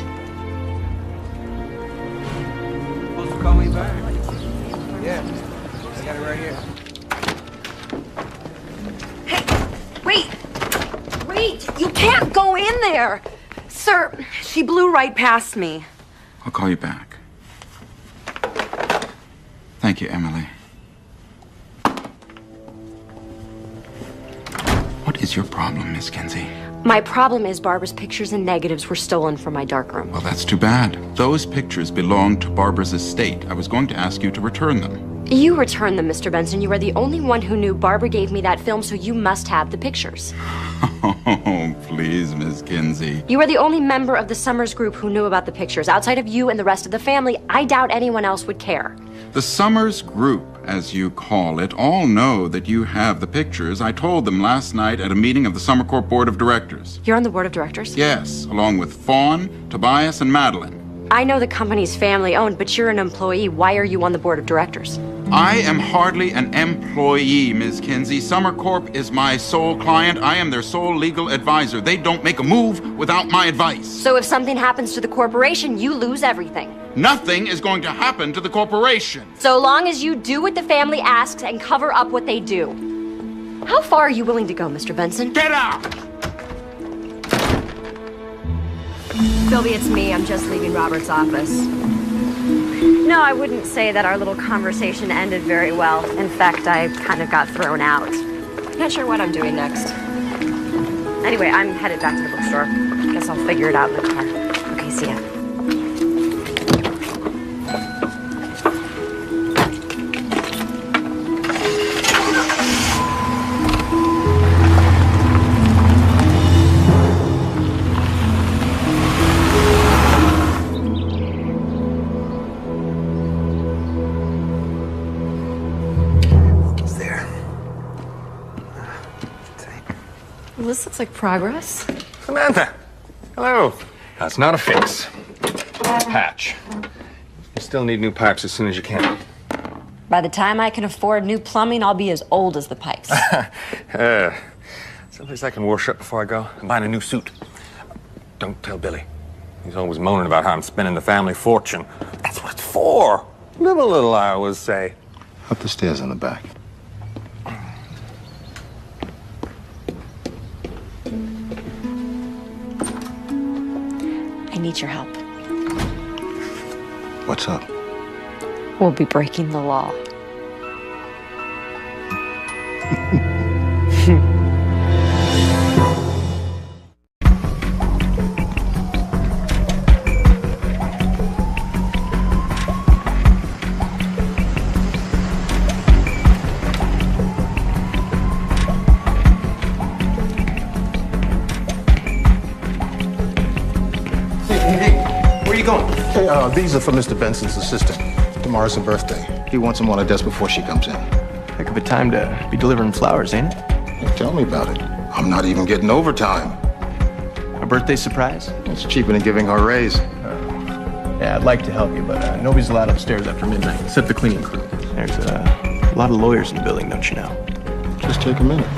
Supposed to call me back? Yeah, I got it right here. Wait, you can't go in there. Sir, she blew right past me. I'll call you back. Thank you, Emily. What is your problem, Miss Kinsey? My problem is Barbara's pictures and negatives were stolen from my darkroom. Well, that's too bad. Those pictures belonged to Barbara's estate. I was going to ask you to return them. You returned them, Mr. Benson. You are the only one who knew Barbara gave me that film, so you must have the pictures. Oh, please, Miss Kinsey. You are the only member of the Summers group who knew about the pictures. Outside of you and the rest of the family, I doubt anyone else would care. The Summers group, as you call it, all know that you have the pictures. I told them last night at a meeting of the Summer Corp Board of Directors. You're on the board of directors? Yes, along with Fawn, Tobias, and Madeline. I know the company's family-owned, but you're an employee. Why are you on the board of directors? I am hardly an employee, Ms. Kinsey. Summer Corp is my sole client. I am their sole legal advisor. They don't make a move without my advice. So if something happens to the corporation, you lose everything. Nothing is going to happen to the corporation. So long as you do what the family asks and cover up what they do. How far are you willing to go, Mr. Benson? Get out! Sylvie, it's me. I'm just leaving Robert's office. No, I wouldn't say that our little conversation ended very well. In fact, I kind of got thrown out. Not sure what I'm doing next. Anyway, I'm headed back to the bookstore. Guess I'll figure it out in the car. Okay, see ya. Well, this looks like progress. Samantha! Hello. That's not a fix. It's a patch. You still need new pipes as soon as you can. By the time I can afford new plumbing, I'll be as old as the pipes. Someplace I can wash up before I go. I'm buying a new suit. Don't tell Billy. He's always moaning about how I'm spending the family fortune. That's what it's for. Live a little, I always say. Up the stairs in the back. I need your help. What's up? We'll be breaking the law. Where are you going? Hey, these are for Mr. Benson's assistant. Tomorrow's her birthday. He wants them on her desk before she comes in. Heck of a time to be delivering flowers, ain't it? Hey, tell me about it. I'm not even getting overtime. A birthday surprise? It's cheaper than giving her a raise. Yeah, I'd like to help you, but nobody's allowed upstairs after midnight, except the cleaning crew. There's a lot of lawyers in the building, don't you know? Just take a minute.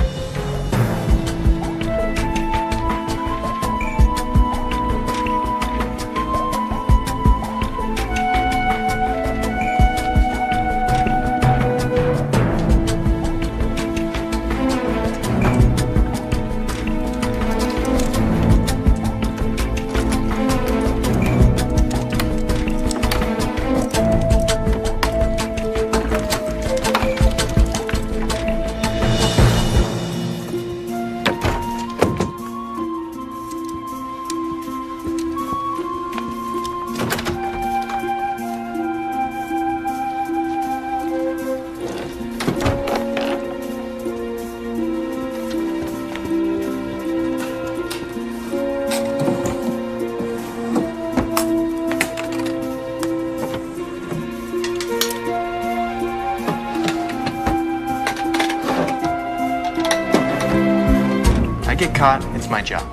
Get caught, it's my job.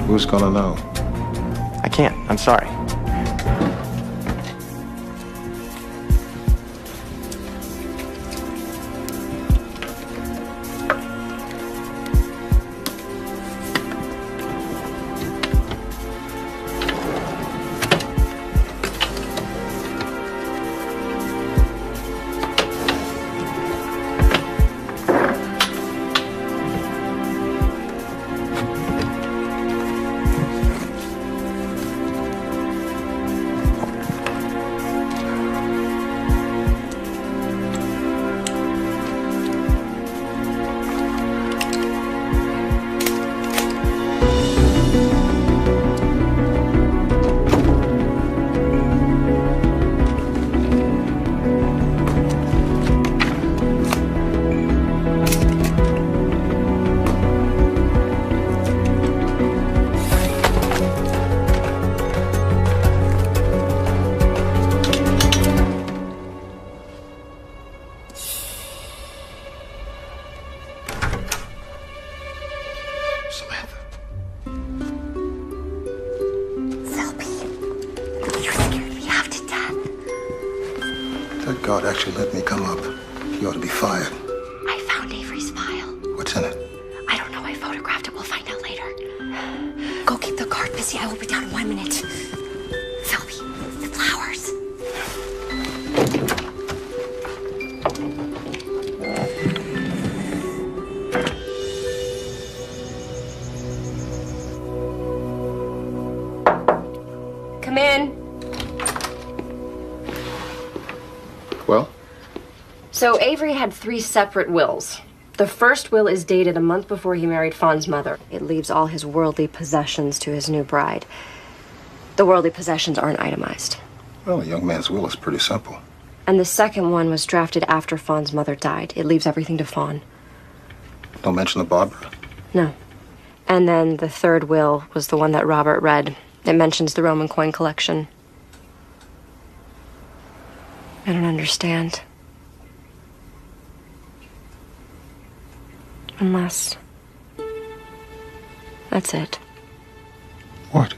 Who's gonna know? I can't. I'm sorry. guard actually let me come up. He ought to be fired. I found Avery's file. What's in it? I don't know. I photographed it. We'll find out later. Go keep the guard busy. I will be down in 1 minute. Philby, the flowers. Come in. Well? So Avery had 3 separate wills. The first will is dated a month before he married Fawn's mother. It leaves all his worldly possessions to his new bride. The worldly possessions aren't itemized. Well, a young man's will is pretty simple. And the second one was drafted after Fawn's mother died. It leaves everything to Fawn. Don't mention the Barbara. No. And then the third will was the one that Robert read. It mentions the Roman coin collection. I don't understand. Unless... that's it. What?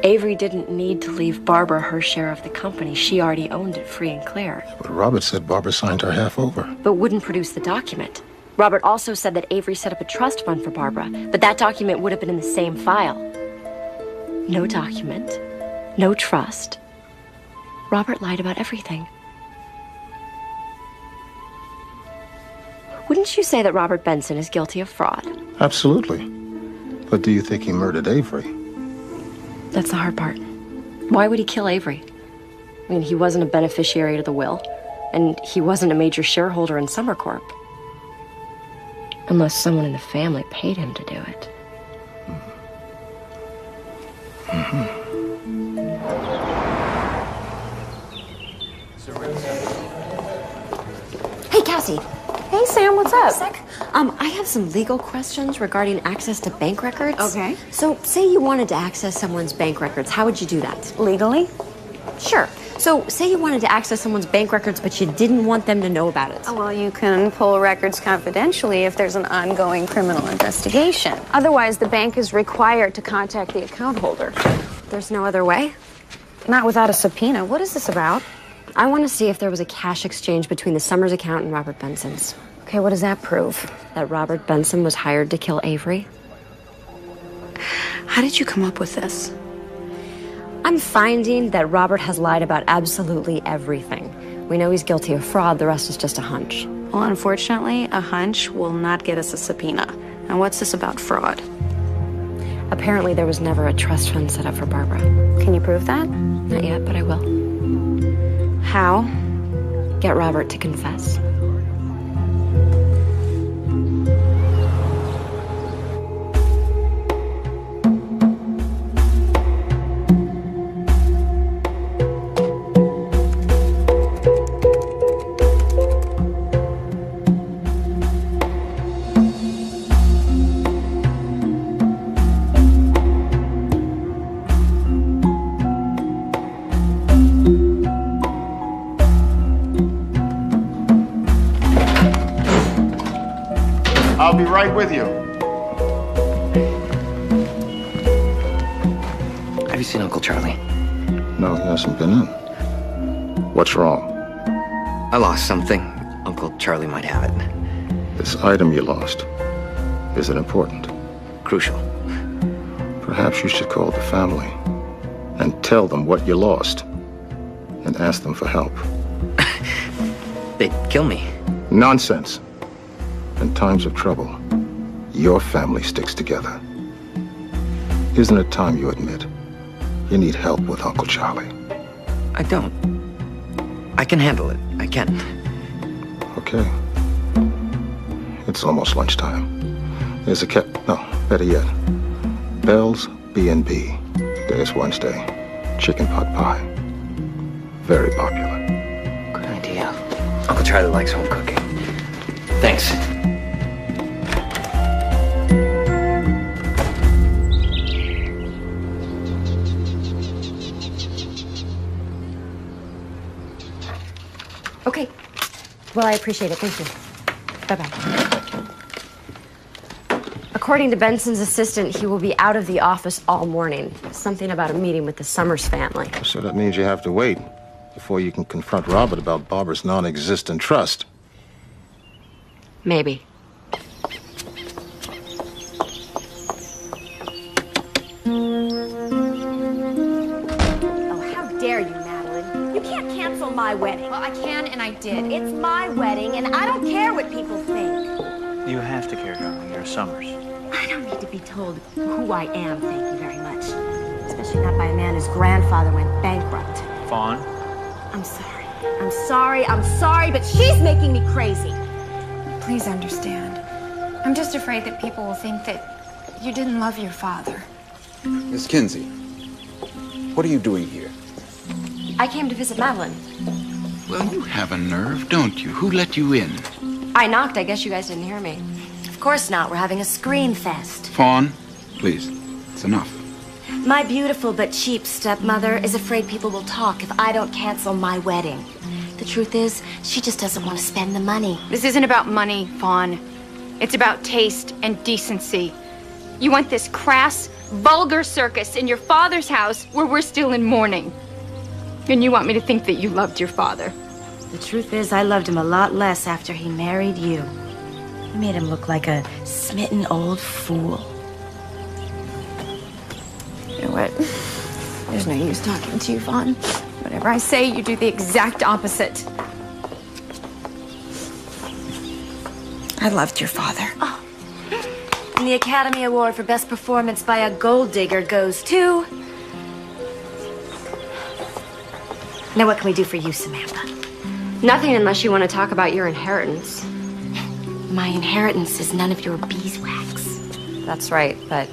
Avery didn't need to leave Barbara her share of the company. She already owned it free and clear. But Robert said Barbara signed her half over. But wouldn't produce the document. Robert also said that Avery set up a trust fund for Barbara, but that document would have been in the same file. No document, no trust. Robert lied about everything. Wouldn't you say that Robert Benson is guilty of fraud? Absolutely. But do you think he murdered Avery? That's the hard part. Why would he kill Avery? I mean, he wasn't a beneficiary to the will, and he wasn't a major shareholder in Summer Corp. Unless someone in the family paid him to do it. Hey, Cassie. Hey, Sam, what's up? I have some legal questions regarding access to bank records. Okay. So, say you wanted to access someone's bank records. How would you do that? Legally? Sure. So, say you wanted to access someone's bank records, but you didn't want them to know about it. Oh, well, you can pull records confidentially if there's an ongoing criminal investigation. Otherwise, the bank is required to contact the account holder. There's no other way? Not without a subpoena. What is this about? I want to see if there was a cash exchange between the Summers account and Robert Benson's. Okay, what does that prove? That Robert Benson was hired to kill Avery. How did you come up with this? I'm finding that Robert has lied about absolutely everything. We know he's guilty of fraud, the rest is just a hunch. Well, unfortunately, a hunch will not get us a subpoena. Now, what's this about fraud? Apparently, there was never a trust fund set up for Barbara. Can you prove that? Not yet, but I will. How? Get Robert to confess. I'll be right with you. Have you seen Uncle Charlie? No, he hasn't been in. What's wrong? I lost something. Uncle Charlie might have it. This item you lost. Is it important? Crucial. Perhaps you should call the family and tell them what you lost and ask them for help. They'd kill me. Nonsense. In times of trouble, your family sticks together. Isn't it time you admit you need help with Uncle Charlie? I don't. I can handle it. I can. Okay. It's almost lunchtime. There's a no, better yet. Bell's B&B. Today's Wednesday. Chicken pot pie. Very popular. Good idea. Uncle Charlie likes home cooking. Thanks. Okay. Well, I appreciate it. Thank you. Bye-bye. According to Benson's assistant, he will be out of the office all morning. Something about a meeting with the Summers family. So that means you have to wait. before you can confront Robert about Barbara's non-existent trust. Maybe. Oh, how dare you, Madeline? You can't cancel my wedding. Well, I can and I did. It's my wedding, and I don't care what people think. You have to care, darling. You're Summers. I don't need to be told who I am, thank you very much. Especially not by a man whose grandfather went bankrupt. Fawn? I'm sorry. I'm sorry. I'm sorry, but she's making me crazy. Please understand. I'm just afraid that people will think that you didn't love your father. Miss Kinsey, what are you doing here? I came to visit Madeline. Well, you have a nerve, don't you? Who let you in? I knocked. I guess you guys didn't hear me. Of course not. We're having a scream fest. Fawn, please, it's enough. My beautiful but cheap stepmother is afraid people will talk if I don't cancel my wedding. The truth is, she just doesn't want to spend the money. This isn't about money, Fawn. It's about taste and decency. You want this crass, vulgar circus in your father's house where we're still in mourning. And you want me to think that you loved your father. The truth is, I loved him a lot less after he married you. You made him look like a smitten old fool. You know what? There's no use talking to you, Fawn. Whatever I say, you do the exact opposite. I loved your father. Oh. And the Academy Award for Best Performance by a Gold Digger goes to... Now what can we do for you, Samantha? Nothing unless you want to talk about your inheritance. My inheritance is none of your beeswax. That's right, but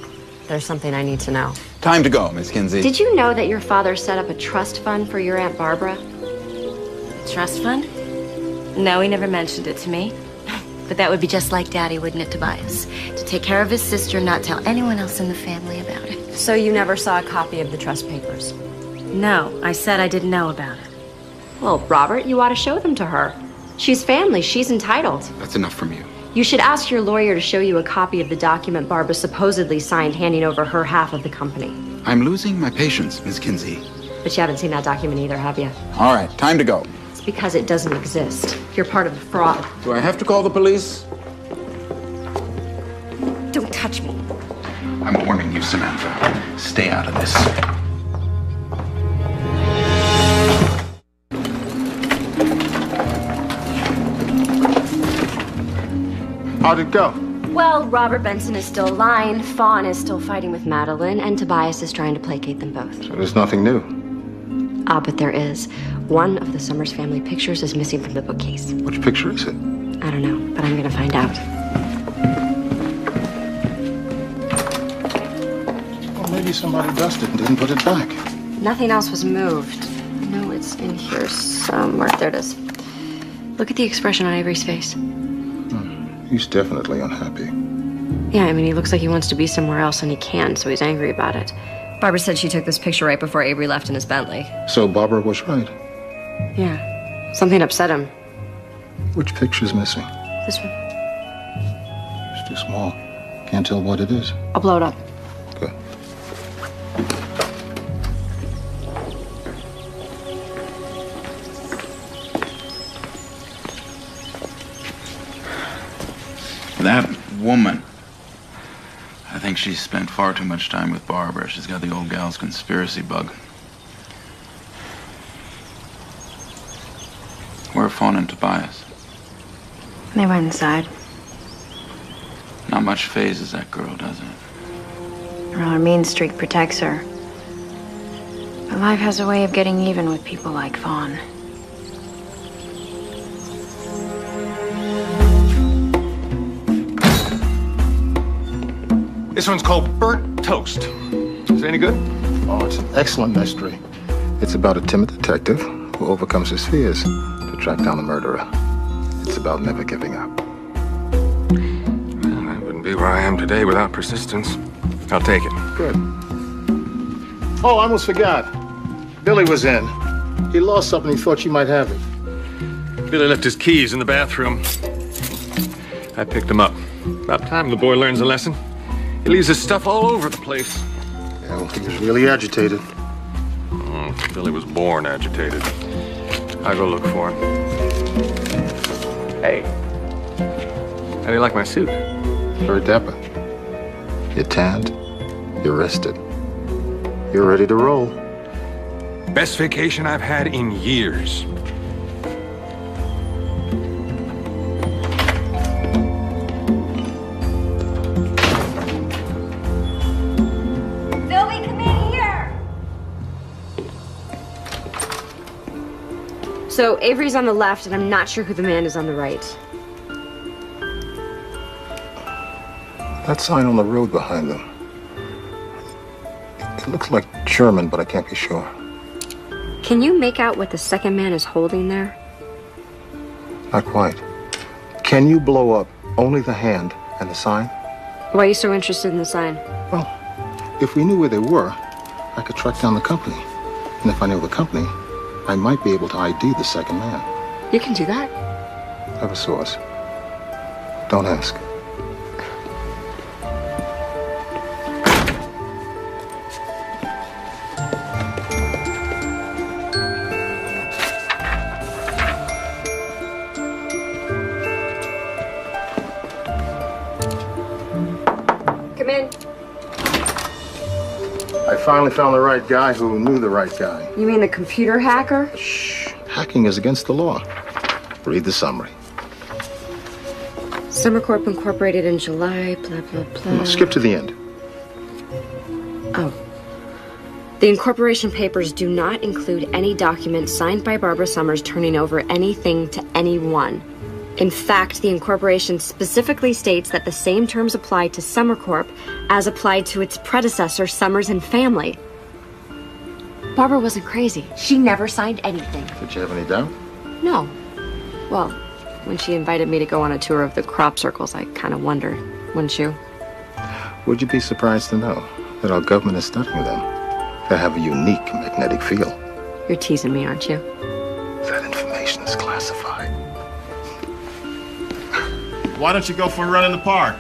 there's something I need to know. Time to go, Miss Kinsey. Did you know that your father set up a trust fund for your Aunt Barbara? Trust fund? No, he never mentioned it to me. But that would be just like Daddy, wouldn't it, Tobias? To take care of his sister and not tell anyone else in the family about it. So you never saw a copy of the trust papers? No, I said I didn't know about it. Well, Robert, you ought to show them to her. She's family. She's entitled. That's enough from you. You should ask your lawyer to show you a copy of the document Barbara supposedly signed handing over her half of the company. I'm losing my patience, Miss Kinsey. But you haven't seen that document either, have you? All right, time to go. It's because it doesn't exist. You're part of the fraud. Do I have to call the police? Don't touch me. I'm warning you, Samantha. Stay out of this. How'd it go? Well, Robert Benson is still lying, Fawn is still fighting with Madeline, and Tobias is trying to placate them both. So there's nothing new. Ah, but there is. One of the Summers family pictures is missing from the bookcase. Which picture is it? I don't know, but I'm gonna find out. Well, maybe somebody dusted and didn't put it back. Nothing else was moved. No, it's in here somewhere. There it is. Look at the expression on Avery's face. He's definitely unhappy. Yeah, I mean, he looks like he wants to be somewhere else and he can, so he's angry about it. Barbara said she took this picture right before Avery left in his Bentley. So Barbara was right. Yeah. Something upset him. Which picture's missing? This one. It's too small. Can't tell what it is. I'll blow it up. Good. That woman. I think she's spent far too much time with Barbara. She's got the old gal's conspiracy bug. Where are Fawn and Tobias? They went inside. Not much phases that girl, does it? Well, her mean streak protects her. But life has a way of getting even with people like Fawn. This one's called Burnt Toast. Is it any good? Oh, it's an excellent mystery. It's about a timid detective who overcomes his fears to track down the murderer. It's about never giving up. Well, I wouldn't be where I am today without persistence. I'll take it. Good. Oh, I almost forgot. Billy was in. He lost something. He thought you might have it. Billy left his keys in the bathroom. I picked them up. About time the boy learns a lesson. He leaves his stuff all over the place. Yeah, well, he was really agitated. Billy was born agitated. I'll go look for him. Hey. How do you like my suit? Very dapper. You're tanned. You're rested. You're ready to roll. Best vacation I've had in years. Zoe, come in here! So Avery's on the left, and I'm not sure who the man is on the right. That sign on the road behind them. It looks like German, but I can't be sure. Can you make out what the second man is holding there? Not quite. Can you blow up only the hand and the sign? Why are you so interested in the sign? Well, if we knew where they were, I could track down the company. And if I knew the company, I might be able to ID the second man. You can do that? I have a source. Don't ask. Come in. I finally found the right guy who knew the right guy. You mean the computer hacker? Shh. Hacking is against the law. Read the summary. Summercorp Incorporated in July, blah, blah, blah. No, skip to the end. Oh. The incorporation papers do not include any document signed by Barbara Summers turning over anything to anyone. In fact, the incorporation specifically states that the same terms apply to Summercorp as applied to its predecessor, Summers and Family. Barbara wasn't crazy. She never signed anything. Did you have any doubt? No. Well, when she invited me to go on a tour of the crop circles, I kind of wondered, wouldn't you? Would you be surprised to know that our government is studying them? They have a unique magnetic field. You're teasing me, aren't you? That information is classified. Why don't you go for a run in the park?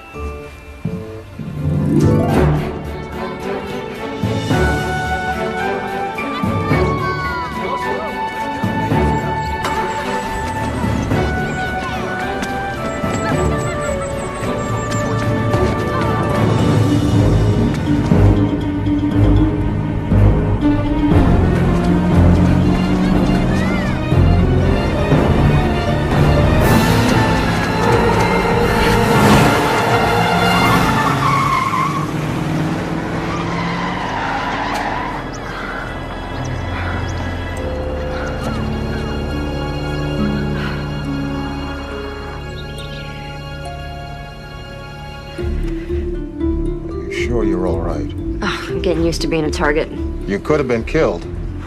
Sure you're all right? Ugh, I'm getting used to being a target. You could have been killed.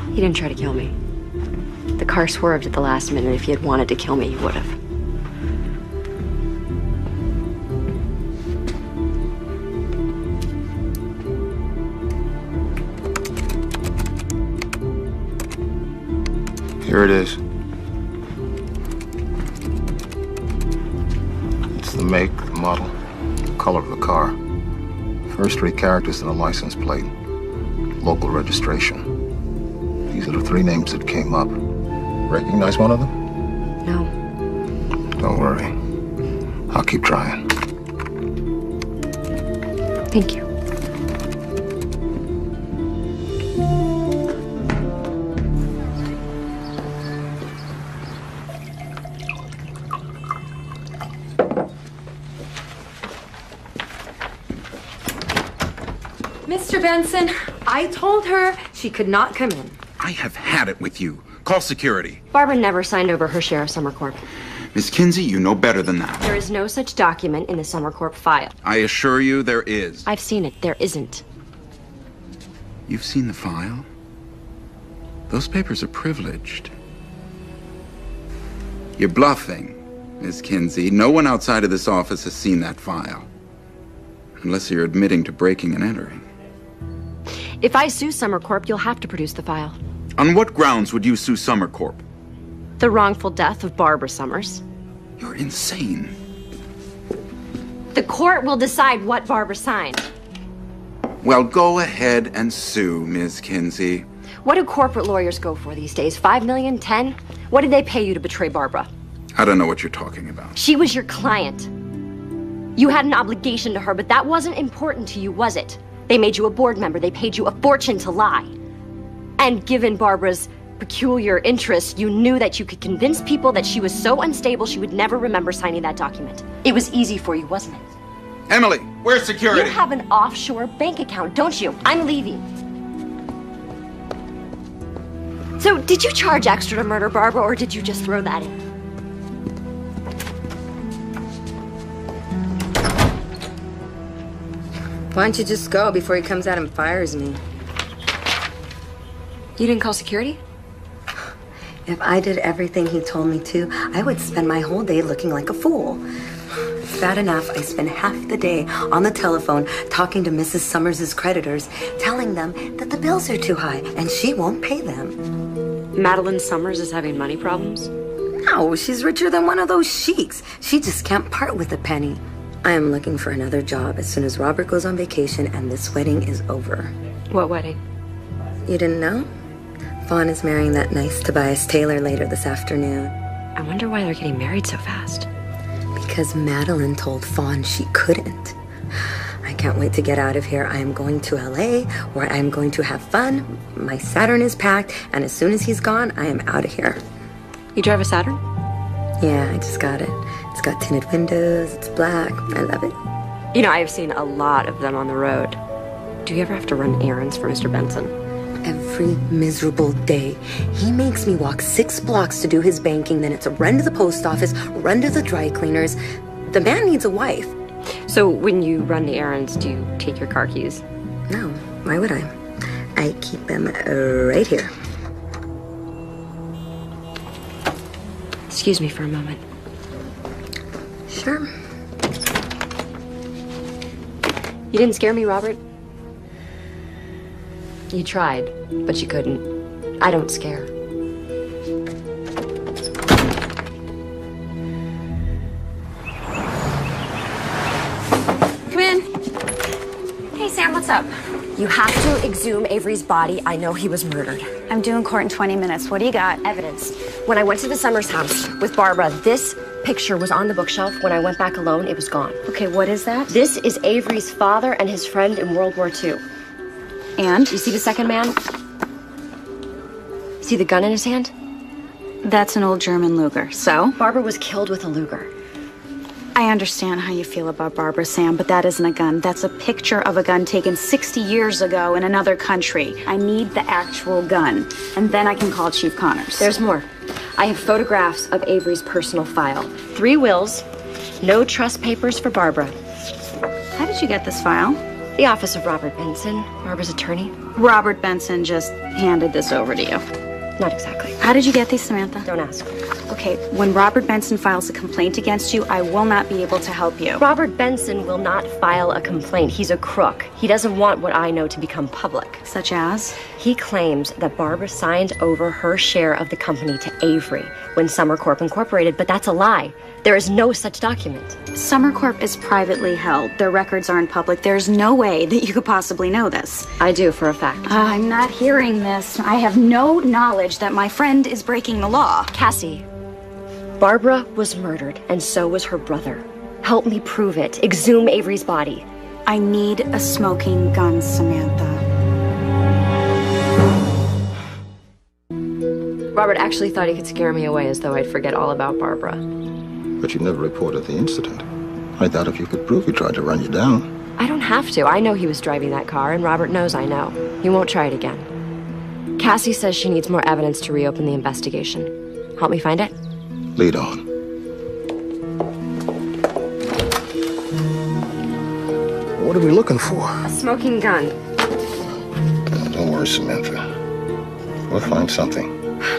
He didn't try to kill me. The car swerved at the last minute. If he had wanted to kill me, he would have. Here it is. It's the make, the model, the color of the car. First three characters in the license plate. Local registration. These are the three names that came up. Recognize one of them? No. Don't worry. I'll keep trying. Thank you. Mr. Benson, I told her she could not come in. I have had it with you. Call security. Barbara never signed over her share of Summercorp. Miss Kinsey, you know better than that. There is no such document in the Summercorp file. I assure you there is. I've seen it. There isn't. You've seen the file? Those papers are privileged. You're bluffing, Miss Kinsey. No one outside of this office has seen that file. Unless you're admitting to breaking and entering. If I sue Summercorp, you'll have to produce the file. On what grounds would you sue Summercorp? The wrongful death of Barbara Summers. You're insane. The court will decide what Barbara signed. Well, go ahead and sue, Ms. Kinsey. What do corporate lawyers go for these days? 5 million? 10? What did they pay you to betray Barbara? I don't know what you're talking about. She was your client. You had an obligation to her, but that wasn't important to you, was it? They made you a board member. They paid you a fortune to lie. And given Barbara's peculiar interest, you knew that you could convince people that she was so unstable she would never remember signing that document. It was easy for you, wasn't it? Emily, where's security? You have an offshore bank account, don't you? I'm leaving. So, did you charge extra to murder Barbara, or did you just throw that in? Why don't you just go before he comes out and fires me? You didn't call security? If I did everything he told me to, I would spend my whole day looking like a fool. It's bad enough I spend half the day on the telephone talking to Mrs. Summers' creditors, telling them that the bills are too high and she won't pay them. Madeline Summers is having money problems? No, she's richer than one of those sheiks. She just can't part with a penny. I am looking for another job as soon as Robert goes on vacation and this wedding is over. What wedding? You didn't know? Fawn is marrying that nice Tobias Taylor later this afternoon. I wonder why they're getting married so fast. Because Madeline told Fawn she couldn't. I can't wait to get out of here. I am going to LA, where I am going to have fun. My Saturn is packed, and as soon as he's gone, I am out of here. You drive a Saturn? Yeah, I just got it. It's got tinted windows, it's black. I love it. You know, I've seen a lot of them on the road. Do you ever have to run errands for Mr. Benson? Every miserable day. He makes me walk 6 blocks to do his banking, then it's a run to the post office, run to the dry cleaners. The man needs a wife. So when you run the errands, do you take your car keys? No, why would I? I keep them right here. Excuse me for a moment. Sure. You didn't scare me, Robert. You tried, but you couldn't. I don't scare. Come in. Hey, Sam, what's up? You have to exhume Avery's body. I know he was murdered. I'm due in court in 20 minutes. What do you got? Evidence. When I went to the Summers house with Barbara, this picture was on the bookshelf. When I went back alone, it was gone. Okay, what is that? This is Avery's father and his friend in World War II. And? You see the second man? See the gun in his hand? That's an old German Luger. So? Barbara was killed with a Luger. I understand how you feel about Barbara, Sam, but that isn't a gun. That's a picture of a gun taken 60 years ago in another country. I need the actual gun, and then I can call Chief Connors. There's more. I have photographs of Avery's personal file. 3 wills, no trust papers for Barbara. How did you get this file? The office of Robert Benson, Barbara's attorney. Robert Benson just handed this over to you. Not exactly. How did you get these, Samantha? Don't ask. Okay, when Robert Benson files a complaint against you, I will not be able to help you. Robert Benson will not file a complaint. He's a crook. He doesn't want what I know to become public. Such as? He claims that Barbara signed over her share of the company to Avery when Summer Corp Incorporated, but that's a lie. There is no such document. Summer Corp is privately held. Their records aren't public. There's no way that you could possibly know this. I do, for a fact. I'm not hearing this. I have no knowledge that my friend is breaking the law. Cassie, Barbara was murdered, and so was her brother. Help me prove it. Exhume Avery's body. I need a smoking gun, Samantha. Robert actually thought he could scare me away as though I'd forget all about Barbara. But you never reported the incident. I thought if you could prove he tried to run you down. I don't have to. I know he was driving that car, and Robert knows I know. He won't try it again. Cassie says she needs more evidence to reopen the investigation. Help me find it? Lead on. What are we looking for? A smoking gun. Don't worry, Samantha. We'll find something.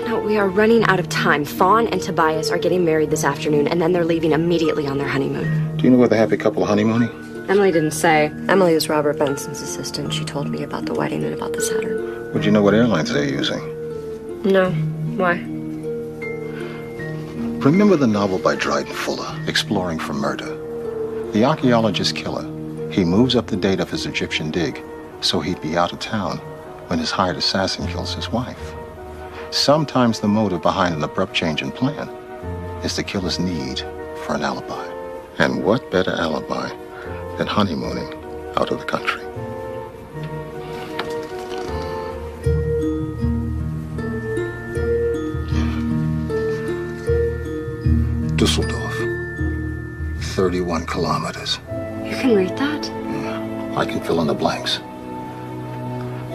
No, we are running out of time. Fawn and Tobias are getting married this afternoon, and then they're leaving immediately on their honeymoon. Do you know where the happy couple are honeymooning? Emily didn't say. Emily was Robert Benson's assistant. She told me about the wedding and about the Saturn. Would you know what airlines they're using? No. Why? Remember the novel by Dryden Fuller, Exploring for Murder? The archaeologist killer. He moves up the date of his Egyptian dig, so he'd be out of town. when his hired assassin kills his wife. Sometimes the motive behind an abrupt change in plan is the killer's need for an alibi. And what better alibi than honeymooning out of the country? Dusseldorf. 31 kilometers. You can read that? I can fill in the blanks.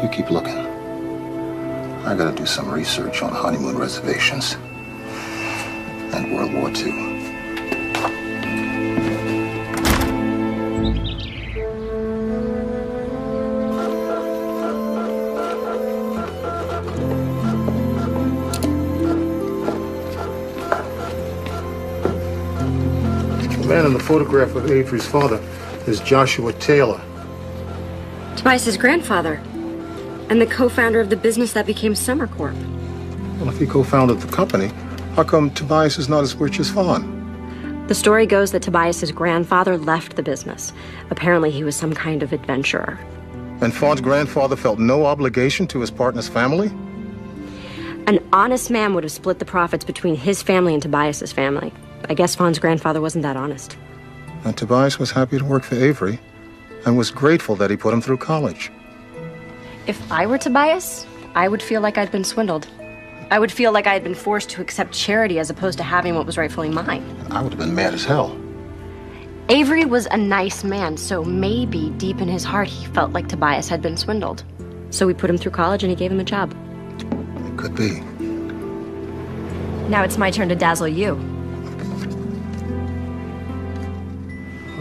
You keep looking. I gotta do some research on honeymoon reservations and World War II. The man in the photograph of Avery's father is Joshua Taylor. Tobias's grandfather, and the co-founder of the business that became Summer Corp. Well, if he co-founded the company, how come Tobias is not as rich as Fawn? The story goes that Tobias's grandfather left the business. Apparently he was some kind of adventurer. And Fawn's grandfather felt no obligation to his partner's family? An honest man would have split the profits between his family and Tobias's family. I guess Fawn's grandfather wasn't that honest. And Tobias was happy to work for Avery and was grateful that he put him through college. If I were Tobias, I would feel like I'd been swindled. I would feel like I had been forced to accept charity as opposed to having what was rightfully mine. I would have been mad as hell. Avery was a nice man, so maybe deep in his heart he felt like Tobias had been swindled. So we put him through college and he gave him a job. It could be. Now it's my turn to dazzle you.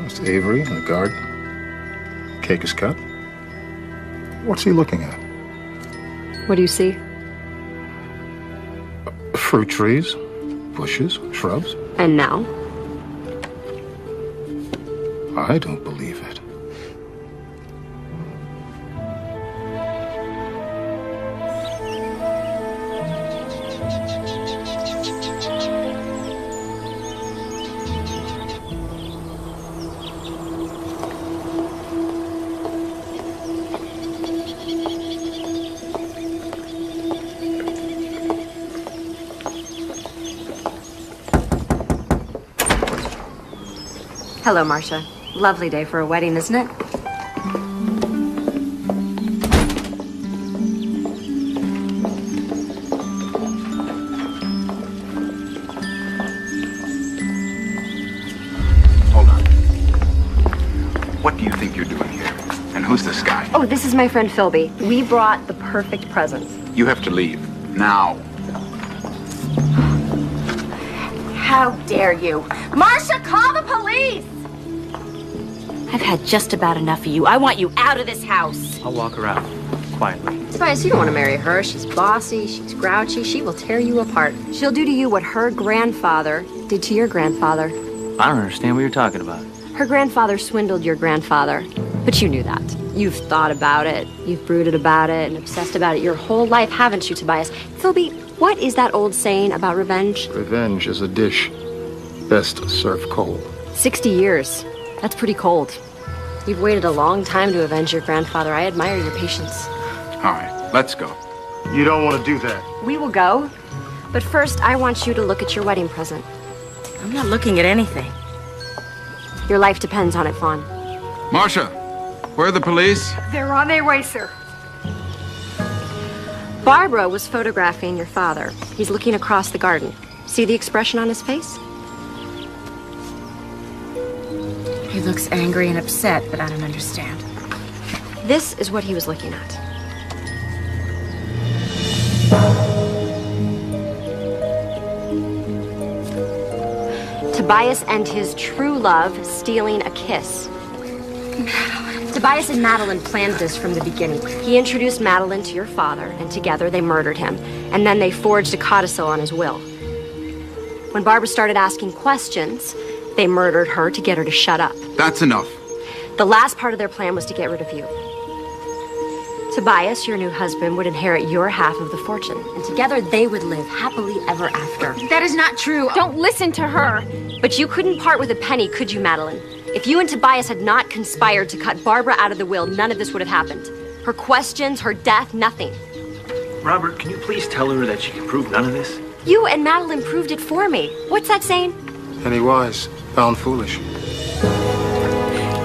It's Avery in the garden. Cake is cut. What's he looking at? What do you see? Fruit trees, bushes, shrubs. And now? I don't believe it. Hello, Marcia. Lovely day for a wedding, isn't it? Hold on. What do you think you're doing here? And who's this guy? Oh, this is my friend Philby. We brought the perfect present. You have to leave. Now. How dare you? Marcia, call the police! I've had just about enough of you. I want you out of this house. I'll walk her out quietly. Tobias, you don't want to marry her. She's bossy, she's grouchy, she will tear you apart. She'll do to you what her grandfather did to your grandfather. I don't understand what you're talking about. Her grandfather swindled your grandfather, but you knew that. You've thought about it, you've brooded about it, and obsessed about it your whole life, haven't you, Tobias? Philby, what is that old saying about revenge? Revenge is a dish best served cold. 60 years. That's pretty cold. You've waited a long time to avenge your grandfather. I admire your patience. All right, let's go. You don't want to do that. We will go, but first I want you to look at your wedding present. I'm not looking at anything. Your life depends on it, Fawn. Marcia, where are the police? They're on their way, sir. Barbara was photographing your father. He's looking across the garden. See the expression on his face? He looks angry and upset, but I don't understand. This is what he was looking at. Tobias and his true love stealing a kiss. Tobias and Madeline planned this from the beginning. He introduced Madeline to your father, and together they murdered him. And then they forged a codicil on his will. When Barbara started asking questions, they murdered her to get her to shut up. That's enough. The last part of their plan was to get rid of you. Tobias, your new husband, would inherit your half of the fortune, and together they would live happily ever after. That is not true. Don't listen to her. But you couldn't part with a penny, could you, Madeline? If you and Tobias had not conspired to cut Barbara out of the will, none of this would have happened. Her questions, her death, nothing. Robert, can you please tell her that she can prove none of this? You and Madeline proved it for me. What's that saying? Penny wise, pound foolish.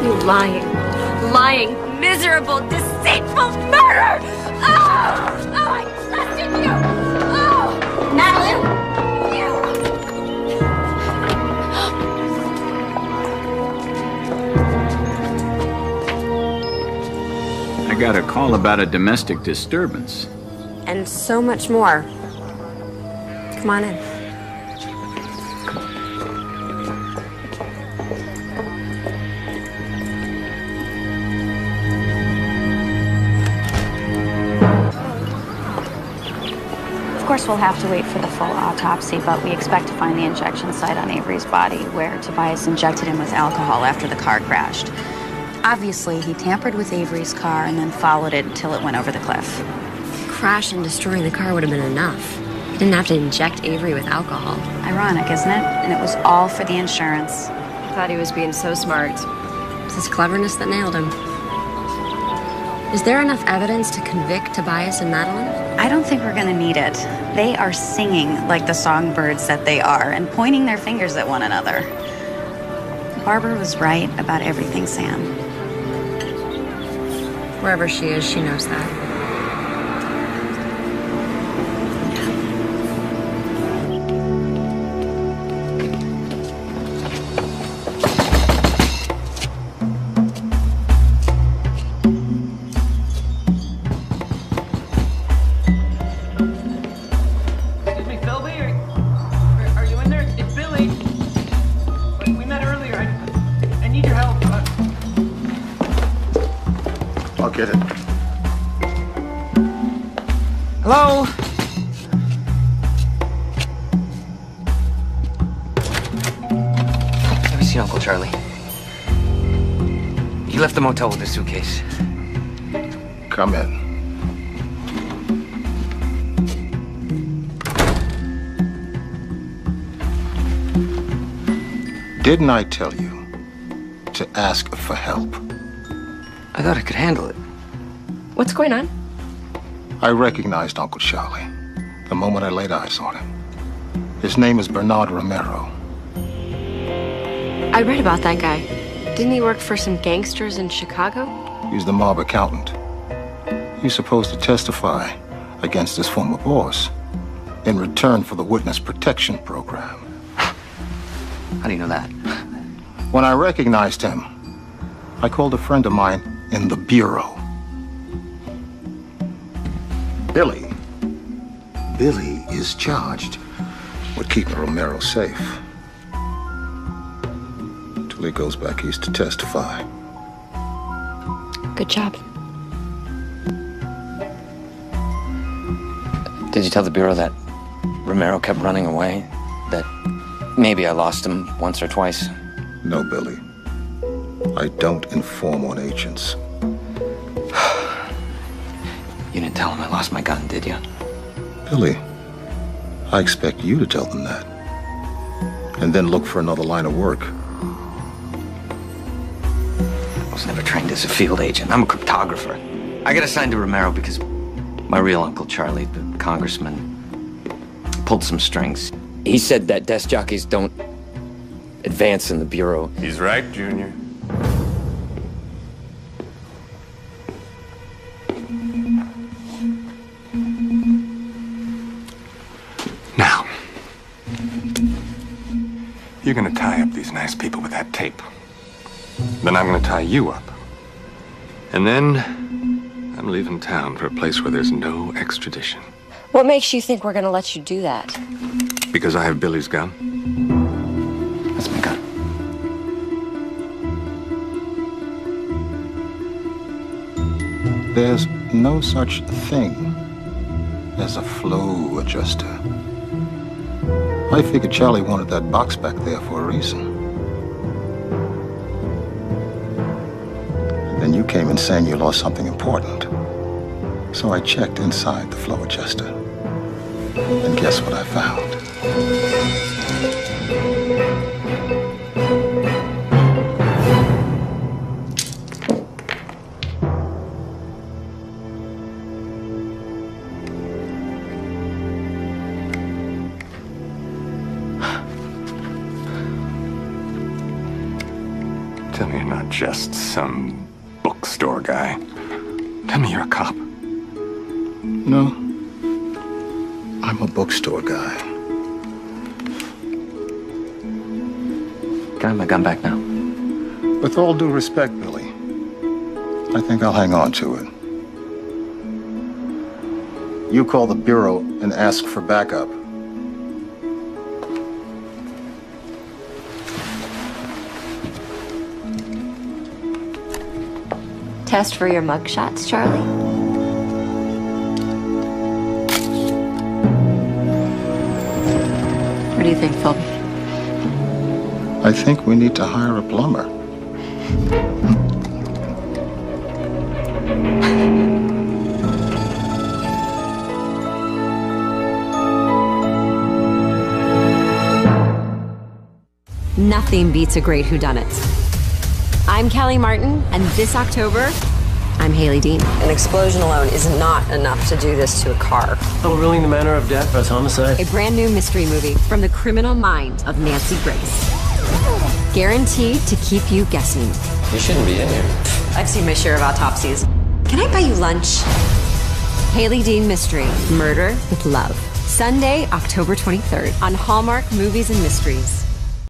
You lying, miserable, deceitful murderer! Oh! Oh, I trusted you! Oh! Madeline! I got a call about a domestic disturbance. And so much more. Come on in. Of course, we'll have to wait for the full autopsy, but we expect to find the injection site on Avery's body where Tobias injected him with alcohol after the car crashed. Obviously, he tampered with Avery's car and then followed it until it went over the cliff. Crash and destroying the car would have been enough. He didn't have to inject Avery with alcohol. Ironic, isn't it? And it was all for the insurance. I thought he was being so smart. It's his cleverness that nailed him. Is there enough evidence to convict Tobias and Madeline? I don't think we're gonna need it. They are singing like the songbirds that they are and pointing their fingers at one another. Barbara was right about everything, Sam. Wherever she is, she knows that. Get it. Hello? Have you seen Uncle Charlie? He left the motel with a suitcase. Come in. Didn't I tell you to ask for help? I thought I could handle it. What's going on? I recognized Uncle Charlie the moment I laid eyes on him. His name is Bernard Romero. I read about that guy. Didn't he work for some gangsters in Chicago? He's the mob accountant. He's supposed to testify against his former boss in return for the witness protection program. How do you know that? When I recognized him, I called a friend of mine in the bureau. Billy. Billy is charged with keeping Romero safe till he goes back east to testify. Good job. Did you tell the Bureau that Romero kept running away? That maybe I lost him once or twice? No, Billy. I don't inform on agents. You didn't tell him I lost my gun, did you? Billy, I expect you to tell them that. And then look for another line of work. I was never trained as a field agent. I'm a cryptographer. I got assigned to Romero because my real Uncle Charlie, the congressman, pulled some strings. He said that desk jockeys don't advance in the Bureau. He's right, Junior. Now, you're gonna tie up these nice people with that tape. Then I'm gonna tie you up. And then I'm leaving town for a place where there's no extradition. What makes you think we're gonna let you do that? Because I have Billy's gun. That's my gun. There's no such thing as a flow adjuster. I figured Charlie wanted that box back there for a reason. Then you came in saying you lost something important. So I checked inside the flow adjuster. And guess what I found? not just some bookstore guy. Tell me you're a cop. No. I'm a bookstore guy. Can I have my gun back now? With all due respect, Billy, I think I'll hang on to it. You call the Bureau and ask for backup. Test for your mugshots, Charlie? What do you think, Philby? I think we need to hire a plumber. Nothing beats a great whodunit. I'm Kelly Martin, and this October, I'm Haley Dean. An explosion alone is not enough to do this to a car. Overruling the manner of death as homicide. A brand new mystery movie from the criminal mind of Nancy Grace. Guaranteed to keep you guessing. You shouldn't be in here. I've seen my share of autopsies. Can I buy you lunch? Haley Dean Mystery, Murder with Love. Sunday, October 23rd on Hallmark Movies and Mysteries.